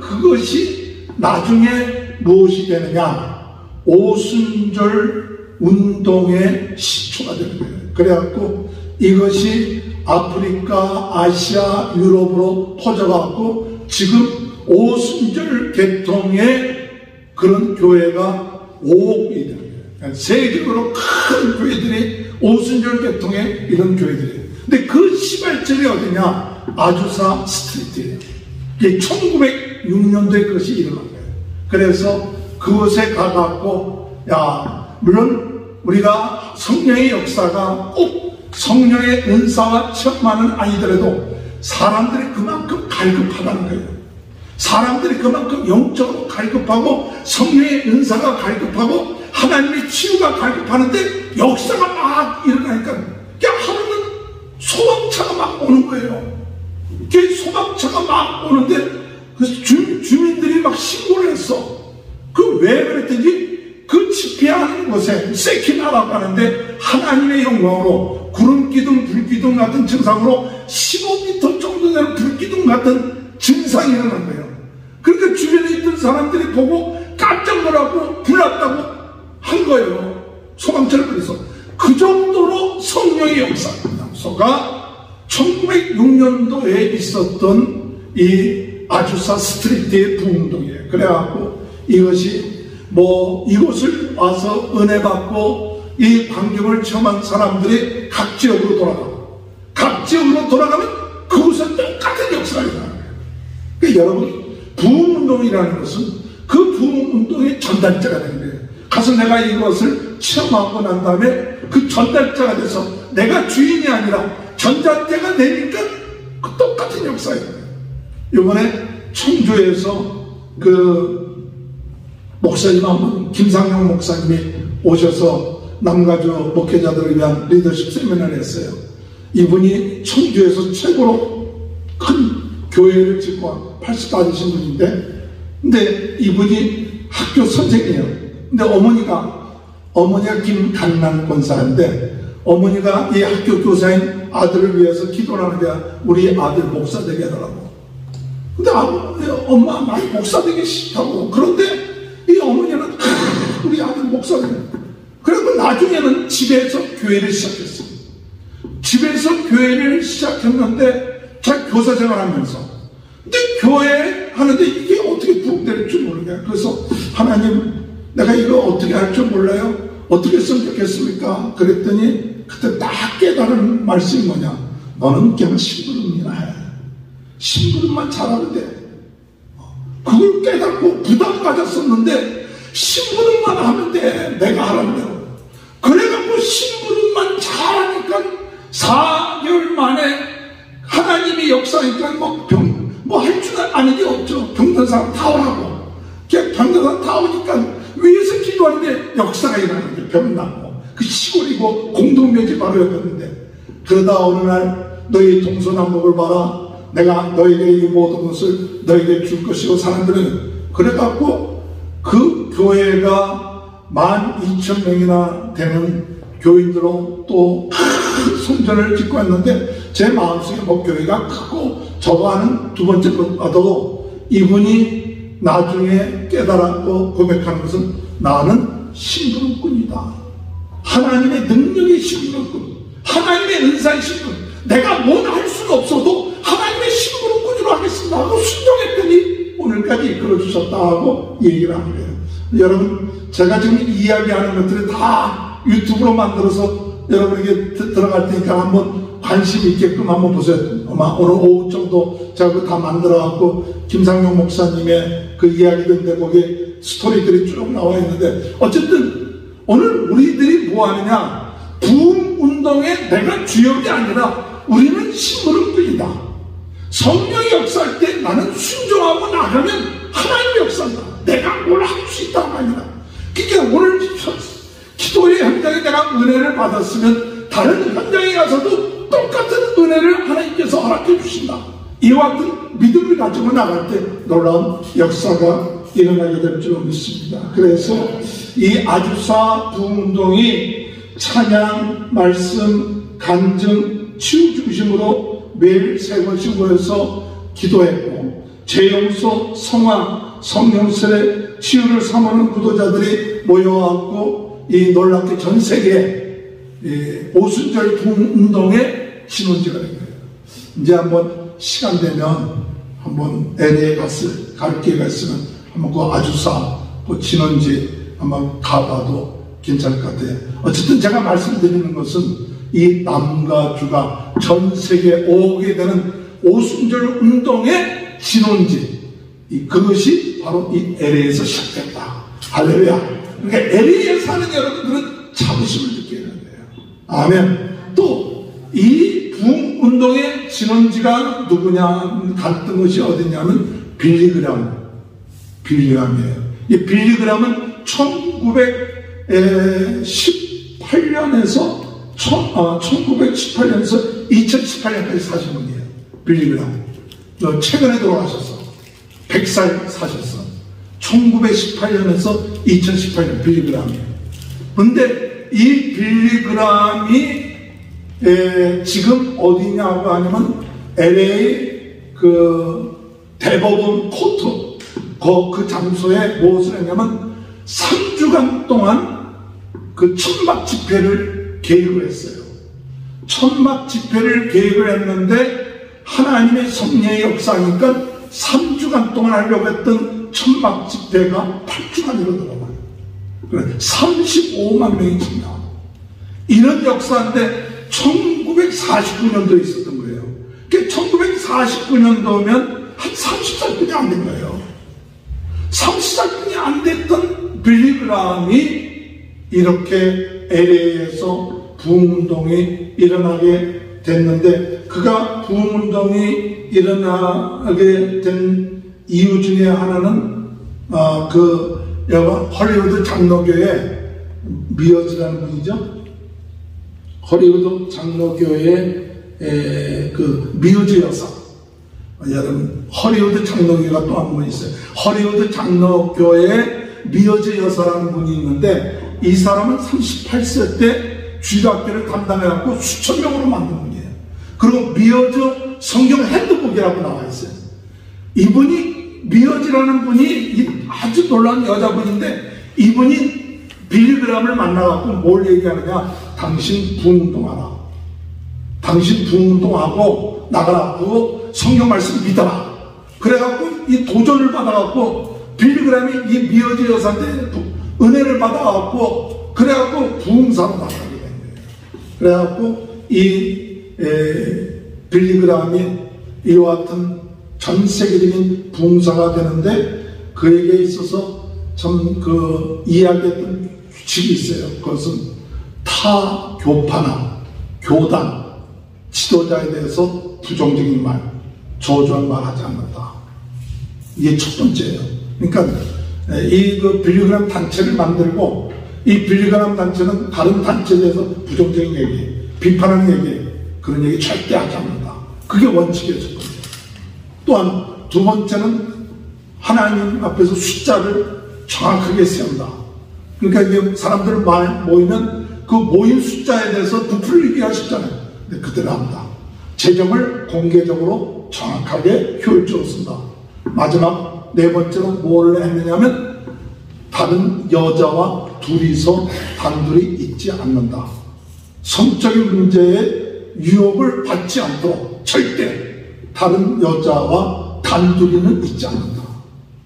Speaker 4: 그것이 나중에 무엇이 되느냐, 오순절 운동의 시초가 되는 거예요. 그래갖고 이것이 아프리카, 아시아, 유럽으로 퍼져갖고 지금 오순절 계통의 그런 교회가 5억이 되는 거예요. 세계적으로 큰 교회들이 오순절 계통의 이런 교회들이에요. 근데 그 시발점이 어디냐? 아주사 스트리트예요. 이게 1906년도에 그것이 일어난 거예요. 그래서 그곳에 가갖고, 물론 우리가 성령의 역사가 꼭 성령의 은사와 체험만은 아니더라도 사람들이 그만큼 갈급하다는 거예요. 사람들이 그만큼 영적으로 갈급하고 성령의 은사가 갈급하고 하나님의 치유가 갈급하는데 역사가 막 일어나니까 하루는 소방차가 막 오는 거예요. 소방차가 막 오는데 그래서 주민들이 막 신고를 했어. 왜 그랬더니 그 집회하는 곳에 세키나라고 하는데 하나님의 영광으로 구름기둥, 불기둥 같은 증상으로 15m 정도 되는 불기둥 같은 증상이 일어난 거예요. 그러니까 주변에 있던 사람들이 보고 깜짝 놀라고 불났다고 한 거예요. 소방차를 불러서. 그 정도로 성령의 역사가 1906년도에 있었던 이 아주사 스트리트의 부흥동이에요. 그래갖고 이것이 이곳을 와서 은혜 받고 이 광경을 체험한 사람들이 각 지역으로 돌아가고 각 지역으로 돌아가면 그곳은 똑같은 역사가 일어나는 거예요. 그러니까 여러분, 부흥운동이라는 것은 그 부흥운동의 전달자가 되는 거예요. 가서 내가 이것을 체험하고 난 다음에 그 전달자가 돼서 내가 주인이 아니라 전달자가 되니까 그 똑같은 역사예요. 이번에 청주에서 그 목사님 한 분, 김상영 목사님이 오셔서 남가주 목회자들을 위한 리더십 세미나를 했어요. 이분이 청주에서 최고로 큰 교회를 짓고 80도 되신 분인데, 근데 이분이 학교 선생이에요. 근데 어머니가 김강남 권사인데, 어머니가 이 학교 교사인 아들을 위해서 기도를 하는 게 우리 아들 목사 되게 해달라고. 근데 엄마 많이 목사 되기 싫다고. 그런데 이 어머니는 우리 아들 목사 되게. 그리고 나중에는 집에서 교회를 시작했어요. 집에서 교회를 시작했는데 제가 교사 생활하면서, 근데 교회 하는데 이게 어떻게 부흥될 줄 모르겠어요. 그래서 하나님, 내가 이거 어떻게 할 줄 몰라요? 어떻게 했으면 좋겠습니까? 그랬더니 그때 딱 깨달은 말씀이 뭐냐? 너는 그냥 심부름이나 해. 심부름만 잘하면 돼. 그걸 깨닫고 부담 가졌었는데 심부름만 하면 돼. 내가 하라는 대로. 그래갖고 심부름만 잘하니까 4개월 만에 하나님이 역사니까 할 줄 아는 게 없죠. 병든 사람 다 오라고. 병든 사람 다 오니까 위에서 기도하는데 역사가 일어나는 거예요. 병 나고. 그 시골이고 공동묘지 바로 옆이었는데, 그러다 어느 날 너희 동서남북을 봐라. 내가 너에게 이 모든 것을 너에게 줄 것이고, 사람들은 그래갖고 그 교회가 12,000명이나 되는 교인들로 또 성전을 짓고 했는데 제 마음속에 교회가 크고 저거 하는 두 번째 것보다도 이분이 나중에 깨달았고 고백하는 것은 나는 심부름꾼이다. 하나님의 능력의 심부름꾼, 하나님의 은사의 심부름, 내가 뭘 할 수는 없어도 하나님의 심부름꾼으로 하겠습니다 하고 순종했더니 오늘까지 이끌어주셨다 하고 얘기를 하는 거예요. 여러분, 제가 지금 이야기하는 것들을 다 유튜브로 만들어서 여러분에게 들어갈 테니까 한번 관심 있게끔 한번 보세요. 아마 오늘 오후 정도 제가 그거 다 만들어갖고 김상용 목사님의 그 이야기인데 거기에 스토리들이 쭉 나와 있는데, 어쨌든 오늘 우리들이 뭐 하느냐, 부흥 운동에 내가 주역이 아니라 우리는 심부름꾼이다. 성령이 역사할 때 나는 순종하고 나가면 하나님의 역사다. 내가 뭘 할 수 있다가 아니라. 그러니까 오늘 기도의 현장에 내가 은혜를 받았으면 다른 현장에 가서도 똑같은 은혜를 하나님께서 허락해 주신다. 이와 같은 믿음을 가지고 나갈 때 놀라운 역사가 일어나게 될 줄 믿습니다. 그래서 이 아주사 부흥운동이 찬양, 말씀, 간증, 치유 중심으로 매일 세 번씩 모여서 기도했고, 죄용서, 성화, 성령설의 치유를 삼는 구도자들이 모여왔고, 이 놀랍게 전 세계 오순절 부흥운동의 신혼지가 된 거예요. 이제 한번 시간 되면 한번 LA에 갈 기회가 있으면 한번 그 아주사 그 진원지 한번 가봐도 괜찮을 것 같아요. 어쨌든 제가 말씀드리는 것은 이 남과 주가 전 세계에 오게 되는 오순절 운동의 진원지, 그것이 바로 이 LA에서 시작됐다. 할렐루야. 그러니까 LA에 사는 여러분들은 자부심을 느끼는 거예요. 아멘. 또 이 부흥 운동의 진원지가 누구냐, 갔던 것이 어디냐면 빌리그램이에요. 이 빌리그램은 1918년에서 2018년까지 사신 분이에요. 빌리그램. 최근에 돌아가셨어. 100살 사셨어. 1918년에서 2018년 빌리그램이에요. 근데 이 빌리그램이 지금 어디냐고 하냐면 LA 그 대법원 코트 그 장소에 무엇을 했냐면 3주간 동안 그 천막 집회를 계획을 했어요. 천막 집회를 계획을 했는데 하나님의 섭리의 역사니까 3주간 동안 하려고 했던 천막 집회가 8주간으로 들어가요. 그래, 35만 명이 참여하고. 이런 역사인데 1949년도에 있었던 거예요. 그러니까 1949년도면 한 30살뿐이 안 된 거예요. 30살뿐이 안 됐던 빌리그램이 이렇게 LA에서 부흥운동이 일어나게 됐는데, 그가 부흥운동이 일어나게 된 이유 중에 하나는 헐리우드 장로교회 미어즈라는 분이죠. 헐리우드 장로교회 그 미어즈 여사. 여러분, 헐리우드 장로교회가 또 한 분 있어요. 헐리우드 장로교회에 미어즈 여사라는 분이 있는데, 이 사람은 38세 때 주일학교를 담당해갖고 수천 명으로 만든 분이에요. 그리고 미어즈 성경 핸드북이라고 나와 있어요. 이분이, 미어즈라는 분이 아주 놀라운 여자분인데, 이분이 빌리그램을 만나갖고 뭘 얘기하느냐, 당신 부흥운동하라. 당신 부흥운동하고 나가라고 성경 말씀 믿어라. 그래갖고 이 도전을 받아갖고 빌리그램이 이 미어즈 여사한테 은혜를 받아갖고 그래갖고 부흥사로 나가게 된 거예요. 그래갖고 이 빌리그램이 이와 같은 전 세계적인 부흥사가 되는데, 그에게 있어서 참 그 이야기했던 규칙이 있어요. 그것은 타 교파나 교단 지도자에 대해서 부정적인 말, 저주한 말 하지 않는다. 이게 첫 번째예요. 그러니까 이 그 빌리그램 단체를 만들고, 이 빌리그램 단체는 다른 단체에 대해서 부정적인 얘기, 비판하는 얘기, 그런 얘기 절대 하지 않는다. 그게 원칙이에요. 첫 번째. 또한 두 번째는 하나님 앞에서 숫자를 정확하게 세운다. 그러니까 이게 사람들 모이면 그 모인 숫자에 대해서 부풀리기 하셨잖아요. 근데 그대로 합니다. 재정을 공개적으로 정확하게 효율적으로 쓴다. 마지막 네 번째로 뭘 했느냐면 다른 여자와 둘이서 단둘이 있지 않는다. 성적인 문제에 유혹을 받지 않도록 절대 다른 여자와 단둘이는 있지 않는다.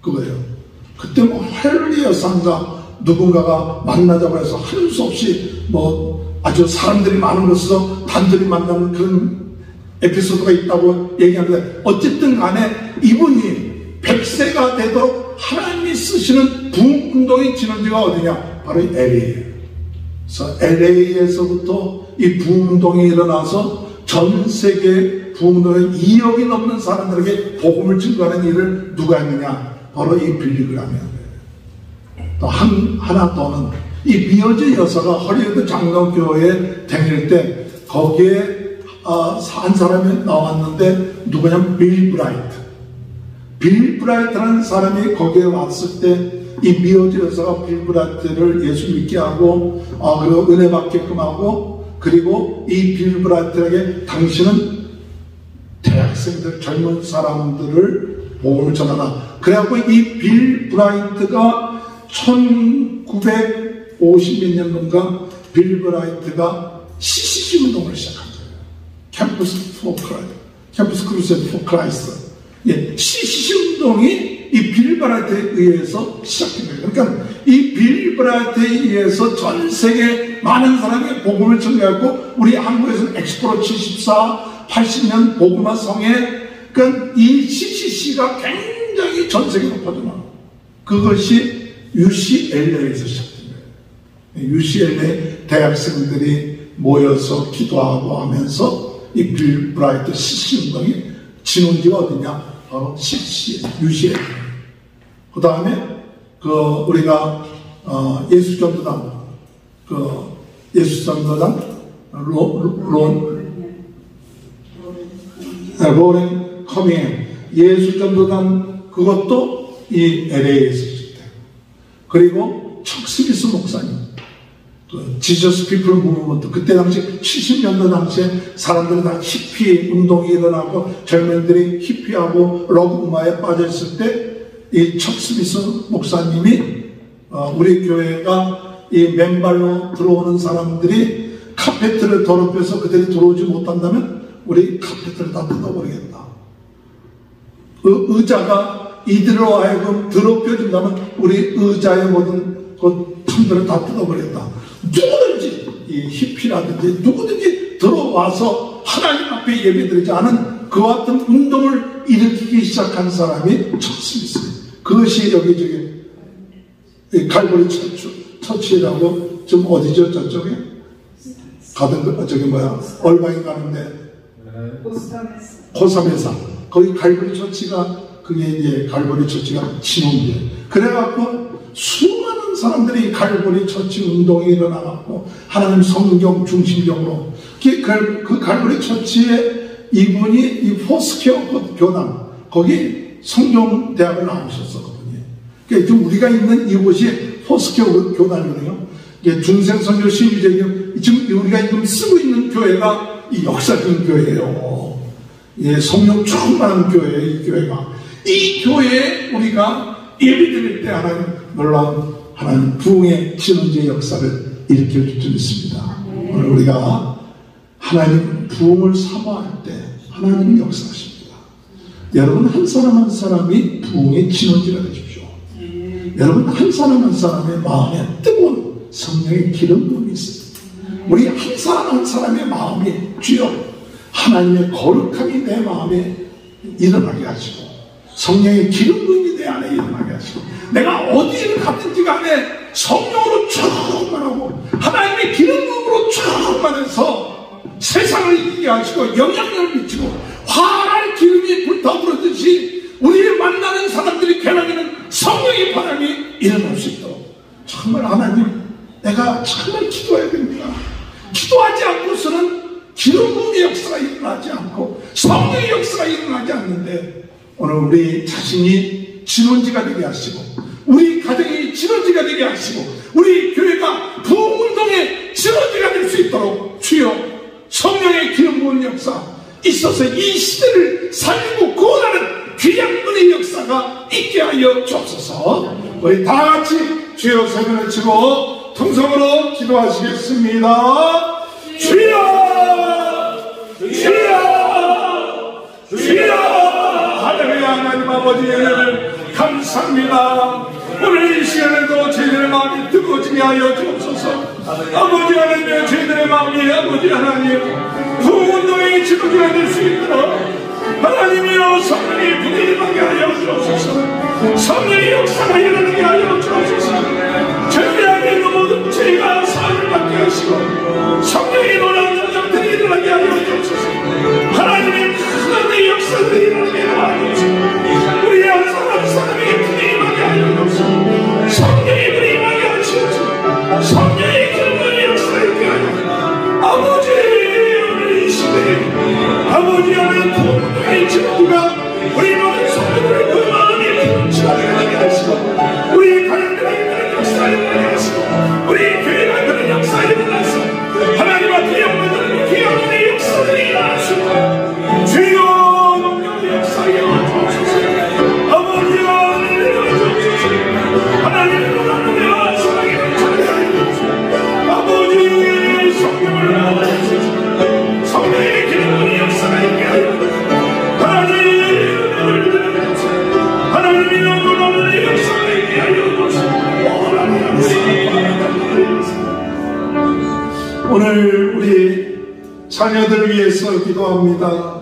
Speaker 4: 그거예요. 그때 뭐 헨리 여사인가 누군가가 만나자고 해서 할 수 없이 뭐 아주 사람들이 많은 곳에서 단둘이 만나는 그런 에피소드가 있다고 얘기하는데, 어쨌든 간에 이분이 100세가 되도록 하나님이 쓰시는 부흥운동의 진원지가 어디냐? 바로 LA예요. 그래서 LA에서부터 이 부흥운동이 일어나서 전 세계 부흥운동에 2억이 넘는 사람들에게 복음을 증거하는 일을 누가 했느냐? 바로 이 빌리그램이에요. 또 하나 더는 이 미어즈 여사가 헐리우드 장로교회에 다닐 때 거기에 한 사람이 나왔는데 누구냐면 빌 브라이트. 빌 브라이트라는 사람이 거기에 왔을 때 이 미어즈 여사가 빌 브라이트를 예수 믿게 하고 그리고 은혜 받게끔 하고, 그리고 이 빌 브라이트에게 당신은 대학생들 젊은 사람들을 복음을 전하라. 그래갖고 이 빌 브라이트가 1950몇 년도인가 빌 브라이트가 CCC 운동을 시작한 거예요. 캠퍼스 포 크라이스트, 캠퍼스 크루세이드 포 크라이스트. 예, CCC 운동이 이 빌 브라이트에 의해서 시작된 거예요. 그러니까 이 빌 브라이트에 의해서 전 세계 많은 사람이 복음을 전개하고, 우리 한국에서는 엑스포로 74, 80년 복음화 성회, 그러니까 이 CCC가 굉장히 전 세계로 퍼져나가요. 그것이 UCLA에서 시작된 거예요. UCLA 대학생들이 모여서 기도하고 하면서 이 빌 브라이트 CCC 운동이 진원지가 어디냐? 바로 UCLA. 그 다음에 우리가 예수전도단, 예수전도단 로렌 커밍 예수전도단, 그것도 이 LA에서 시작돼요. 그리고 척 스미스 목사님, 지저스 피플 무브먼트, 그때 당시 70년대 당시에 사람들이 다 히피 운동이 일어나고 젊은이들이 히피하고 록 음악에 빠져있을 때 이 척 스미스 목사님이 우리 교회가 이 맨발로 들어오는 사람들이 카페트를 더럽혀서 그들이 들어오지 못한다면 우리 카페트를 다 뜯어버리겠다. 의자가 이들로 하여금 더럽혀진다면 우리 의자의 모든 그 틈들을 다 뜯어버리겠다. 누구든지 이 히피라든지 누구든지 들어와서 하나님 앞에 예배드리지 않은 그와 같은 운동을 일으키기 시작한 사람이 척 스미스. 그것이 여기 갈보리 처치라고 좀 어디죠? 저쪽에 가던 저기 뭐야 얼방에 가는데 고삼에서 거기 갈보리 처치가, 그게 이제 갈보리 처치가 진원이에요. 그래갖고 수많은 사람들이 갈보리 처치 운동이 일어나갖고 하나님 성경 중심적으로 그 갈보리 처치에 이분이 이 포스케어 교단, 거기 성경대학을 나오셨었거든요. 그러니까 지금 우리가 있는 이곳이 포스케어 교단이거든요. 중생선교 신유제교, 지금 우리가 지금 쓰고 있는 교회가 이 역사적인 교회예요. 예, 성령 충만한 교회예요. 이 교회가. 이 교회에 우리가 예배드릴 때 하나님 놀라운 하나님 부흥의 진원지의 역사를 일으켜 줄 줄 믿습니다. 오늘 우리가 하나님 부흥을 사모할 때 하나님이 역사하십니다. 여러분 한 사람 한 사람이 부흥의 진원지가 되십시오. 여러분 한 사람 한 사람의 마음에 뜨거운 성령의 기름 부음이 있습니다. 우리 한 사람 한 사람의 마음이 주여 하나님의 거룩함이 내 마음에 일어나게 하시고 성령의 기름 부음이 내 안에 일어나게 하시고, 내가 어디를 갔든지 간에 성령으로 충만하고 하나님의 기름 부음으로 충만해서 세상을 이기게 하시고 영향력을 미치고 화할 기름이 불타오르듯이 우리를 만나는 사람들이 변하기는 성령의 바람이 일어날 수 있도록 정말 하나님, 내가 정말 기도해야 됩니다. 기도하지 않고서는 기름 부음의 역사가 일어나지 않고 성령의 역사가 일어나지 않는데, 오늘 우리 자신이 진원지가 되게 하시고 우리 가정이 진원지가 되게 하시고 우리 교회가 부흥운동의 진원지가 수 있도록 주여 성령의 기름 부은 역사 있어서 이 시대를 살리고 구원하는 귀한 은혜의 역사가 있게 하여 주옵소서. 우리 다 같이 주여 세번을 치고 통성으로 기도하시겠습니다. 주여 주여 주여 할렐루야. 하나님 아버지 감사합니다. 오늘 이 시간에도 저희들의 마음이 뜨거워지게 하여 주옵소서. 아버지 하나님 저희들의 마음이 아버지 하나님 구원노의 지도자가 될 수 있도록 하나님이여 성령의 분위기 임하게 하여 주옵소서. 성령의 역사가 일어나게 하여 주옵소서. 저희 안에 있는 모든 죄가 사함을 받게 하시고 성령의 놀라운 영역들이 일어나게 하여 주옵소서. 하나님의 큰 역사들이 일어나게 하여 주옵소서. 우리 한 사람의 분위기 임하게 하여 주옵소서. 성령의 분위기 임하게 하여 주옵소서. 성령의 기름의 역사를 있게 하여 아버지 오늘 이 시대에 아버지 하나님 부모의 지도가 우리 모든 성도들의 그 마음이 분출하게 하시고 우리 가정들의 그런 역사를 일어나게 하시고 우리 교회가 그런 역사를 일어나서 하나님 앞에 영광을 귀한 은혜의 역사들이 일어나시고 주여 영광의 역사에 주옵소서. 아버지 하나님 주옵소서. 하나님의 놀라운 은혜와 사랑의 찬양을 아버지 성령을 나와주소서. 성령의 기름의 역사가 있게 하여 하나님의 놀라운 역사가 있게 하여 주옵소서. 오늘 우리 자녀들을 위해서 기도합니다.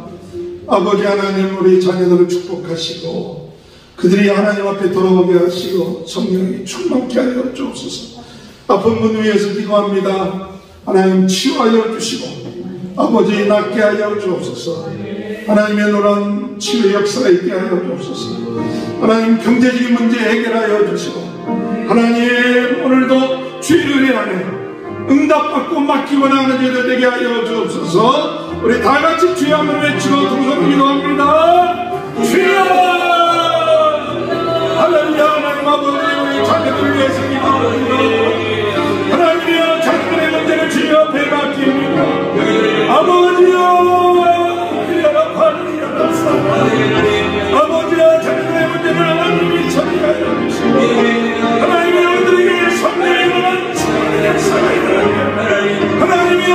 Speaker 4: 아버지 하나님 우리 자녀들을 축복하시고 그들이 하나님 앞에 돌아오게 하시고 성령이 충만케 하여 주옵소서. 아픈 분 위해서 기도합니다. 하나님 치유하여 주시고 아버지 낫게 하여 주옵소서. 하나님의 놀라운 치유의 역사가 있게 하여 주옵소서. 하나님 경제적인 문제 해결하여 주시고 하나님 오늘도 주의 은혜 안에 응답받고 맡기 원하는 자들 되게 하여 주옵소서. 우리 다같이 주여 한번 외치고 동성 기도합니다. 주여 할렐루야. 하나님 아버지 우리 자녀들을 위해서 기도합니다. 하나님이여 자녀들의 문제를 주여 앞에 맡깁니다. 아버지여 아버지여 자녀들의 문제를 하나님이 처리하여 주시고 하나님의 아들에게 성령의 일어난 치유의 역사가 일어나게 하나님이여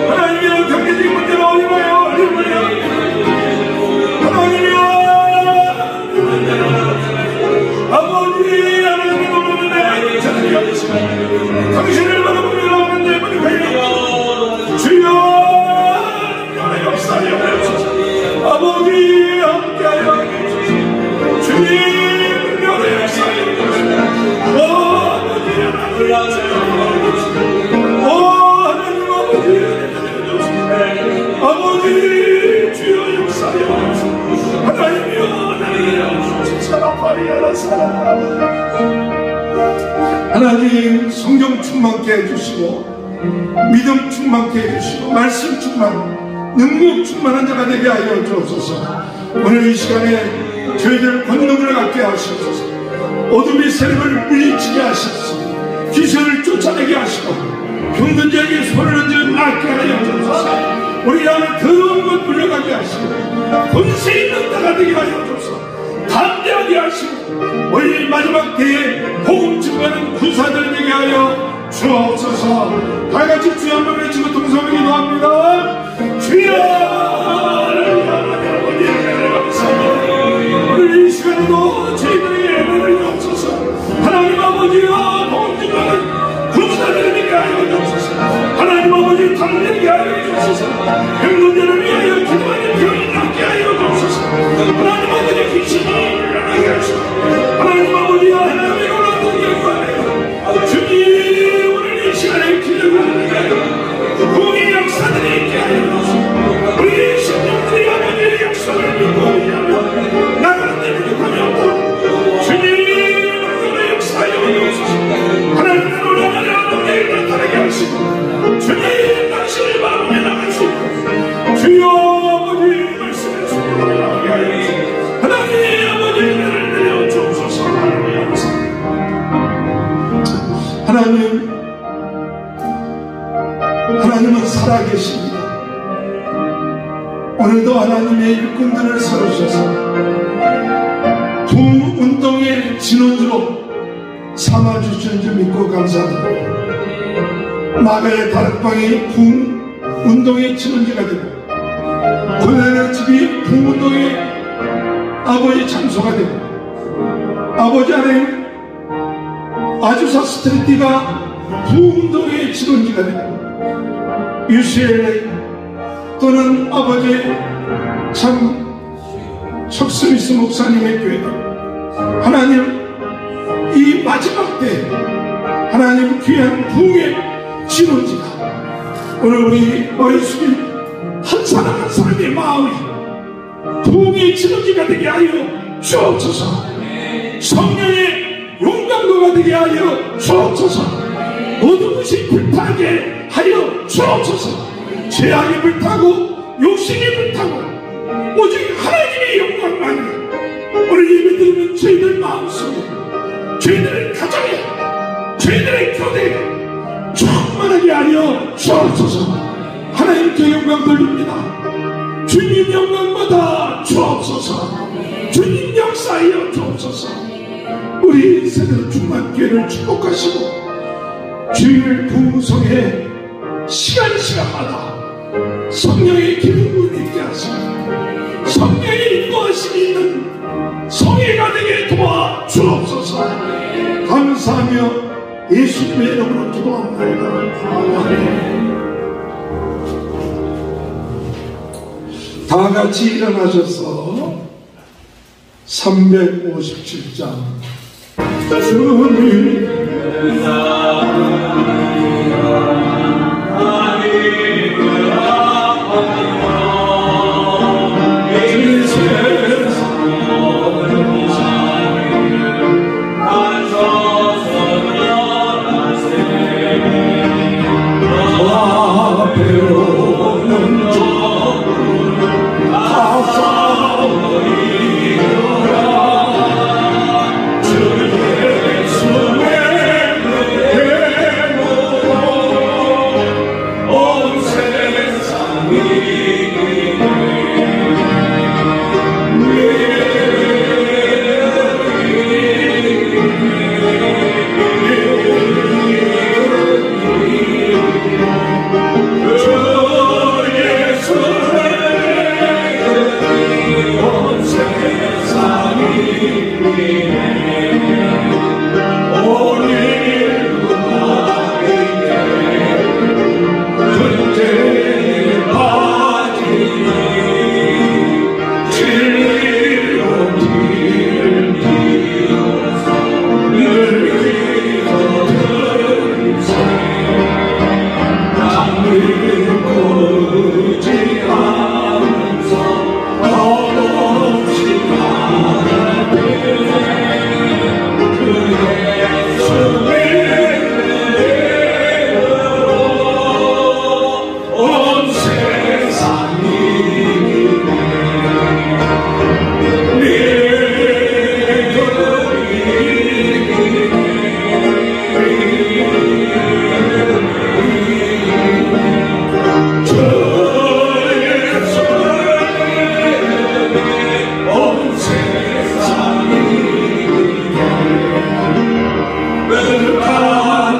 Speaker 4: 하나님이여 경제적인 문제로 어려워요 하나님이여 아버지 하나님의 놀라운 내 자녀가 되시고 당신을 바라보며 나오는 내 문이 걸려 주여 아버지 함께하여 주시옵소서. 주님 명의 역사에 아버지 하나님 아버지 주여 역사에 하나님이여 하나님이여 사랑하리라 하나님 성령 충만케 해주시고 믿음 충만케 해주시고 말씀 충만 능력 충만한 자가 되게 하여 주옵소서. 오늘 이 시간에 저희들 권능을 갖게 하시옵소서. 어둠의 세력을 물리치게 하시옵소서. 귀신을 쫓아내게 하시고 병든 자에게 손을 얹어 낫게 하여 주옵소서. 우리 안에 더러운 것 물려가게 하시고 권세 있는 자가 되게 하여 주옵소서. 담대하게 하시고 우리 마지막 때에 복음 증거하는 군사들 되게 하여 주옵소서. 다같이 주여 한번 외치고 동성을 기도합니다. 주여 오늘 이 시간에도 저희들에게 은혜를 주옵소서. 하나님 아버지여 복음 증거하는 군사들을 되게 하여 주옵소서. 하나님 아버지 담대하게 하여 주옵소서. 병든자를 위하여 기도하는 병이 낫게 하여 주옵소서. 하나님 아버지 귀신이 일어나게 하시고 하나님 아버지 하나님의 놀라운 능력과 주님 오늘 이 시간에 기도를 하게 하여 공의 역사들이 있게 하여 주옵소서. 우리의 심령들이 아버지의 약속을 믿고 의하며 나가는 데 부족함이 없도록 주님 오늘 역사하여 주옵소서. 하나님의 놀라운 은혜를 나타나게 하시고 주님 당신을 바라보며 나갈 수 있고 주여 아버지 말씀을 주님으로 나가게 하여 주옵소서. 하나님은 살아계십니다. 오늘도 하나님의 일꾼들을 세우셔서 부흥운동의 진원지로 삼아주시는 줄 믿고 감사드립니다. 마가의 다락방이 부흥운동의 진원지가 되고 고난의 집이 부흥운동의 아버지 장소가 되고 아버지 하나님 아주사 스트리트가 부흥운동의 진원지가 되고 UCLA 또는 아버지 참 석스미스 목사님의 교회도 하나님 이 마지막 때 하나님 귀한 부흥의 진원지가 오늘 우리 머리 숙인 한 사람 한 사람의 마음이 부흥의 진원지가 되게 하여 주옵소서. 성령의 용광로가 되게 하여 주옵소서. 모든 것이 불타게 하여 주옵소서. 죄악이 불타고 욕심이 불타고 오직 하나님의 영광만 오늘 예배드리는 저희들 마음속에 저희들의 가정에 저희들의 교대에 충만하게 하여 주옵소서. 하나님께 영광 돌립니다. 주님 영광 받아 주옵소서. 주님 역사하여 주옵소서. 우리 세대로 충만교회를 축복하시고 주일 부흥성에 시간마다 성령의 기름을 있게 하시고 성령의 인도하심이 있는 성회가 되게 도와 주옵소서. 감사하며 예수님의 이름으로 기도합니다. 아멘. 다 같이 일어나셔서 357장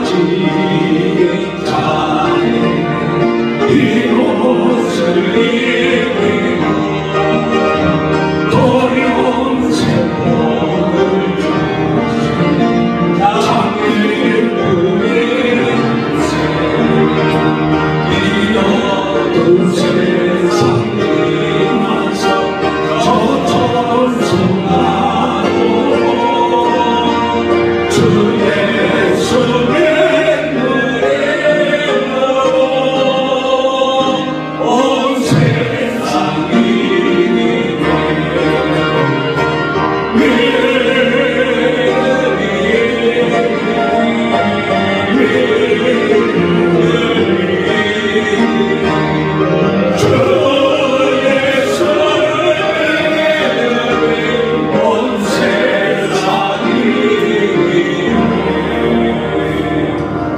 Speaker 4: 주님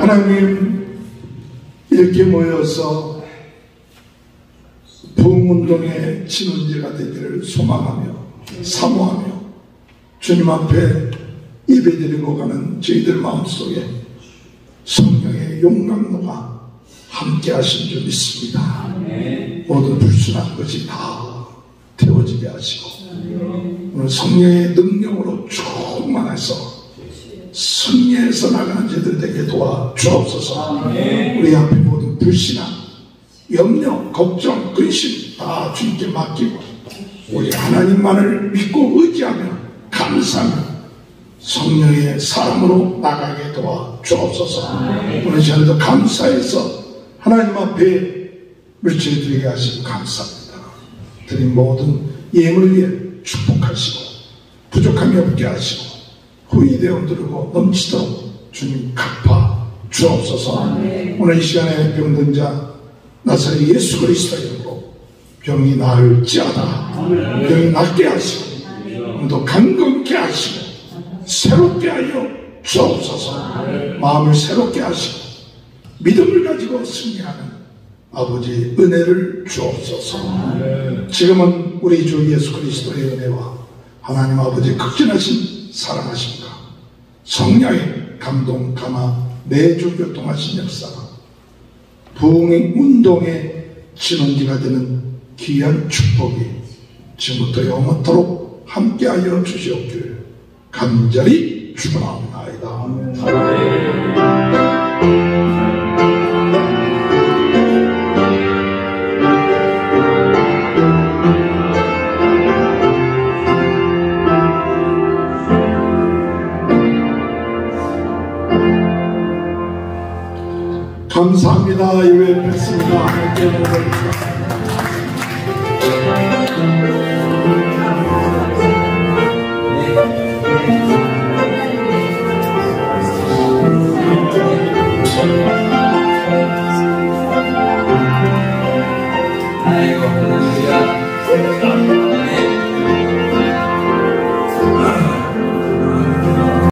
Speaker 4: 하나님, 이렇게 모여서 부흥운동의 진원지가 되기를 소망하며 사모하며 주님 앞에 예배드리고 가는 저희들 마음속에 성령의 용광로가 함께 하신 줄 믿습니다. 모든 불순한 것이 다 태워지게 하시고 오늘 성령의 능력으로 충만해서 승리해서 나가는 저희들 되게 도와 주옵소서. 우리 앞에 모든 불신앙, 염려, 걱정, 근심 다 주님께 맡기고 우리 하나님만을 믿고 의지하며 감사하며 성령의 사람으로 나가게 도와 주옵소서. 오늘 저희도 감사해서 하나님 앞에 물질 드리게 하시고 감사합니다. 드린 모든 예물을 위해 축복하시고 부족함이 없게 하시고 후이되어 누르고 넘치도록 주님 갚아 주옵소서. 오늘 이 시간에 병든 자 나사렛 예수 그리스도의 이름으로 병이 나을지어다. 병이 낫게 하시고 또 강건케 하시고 새롭게 하여 주옵소서. 마음을 새롭게 하시고 믿음을 가지고 승리하는 아버지 은혜를 주옵소서. 지금은 우리 주 예수 그리스도의 은혜와 하나님 아버지 극진하신 사랑하심과 성령의 감동 감화 매주 교통하신 역사가 부흥운동의 진원지가 되는 귀한 축복이 지금부터 영원토록 함께하여 주시옵기를 간절히 축원합니다. 감사합니다. 예배 뵙습니다.
Speaker 5: 아이고, 할렐루야.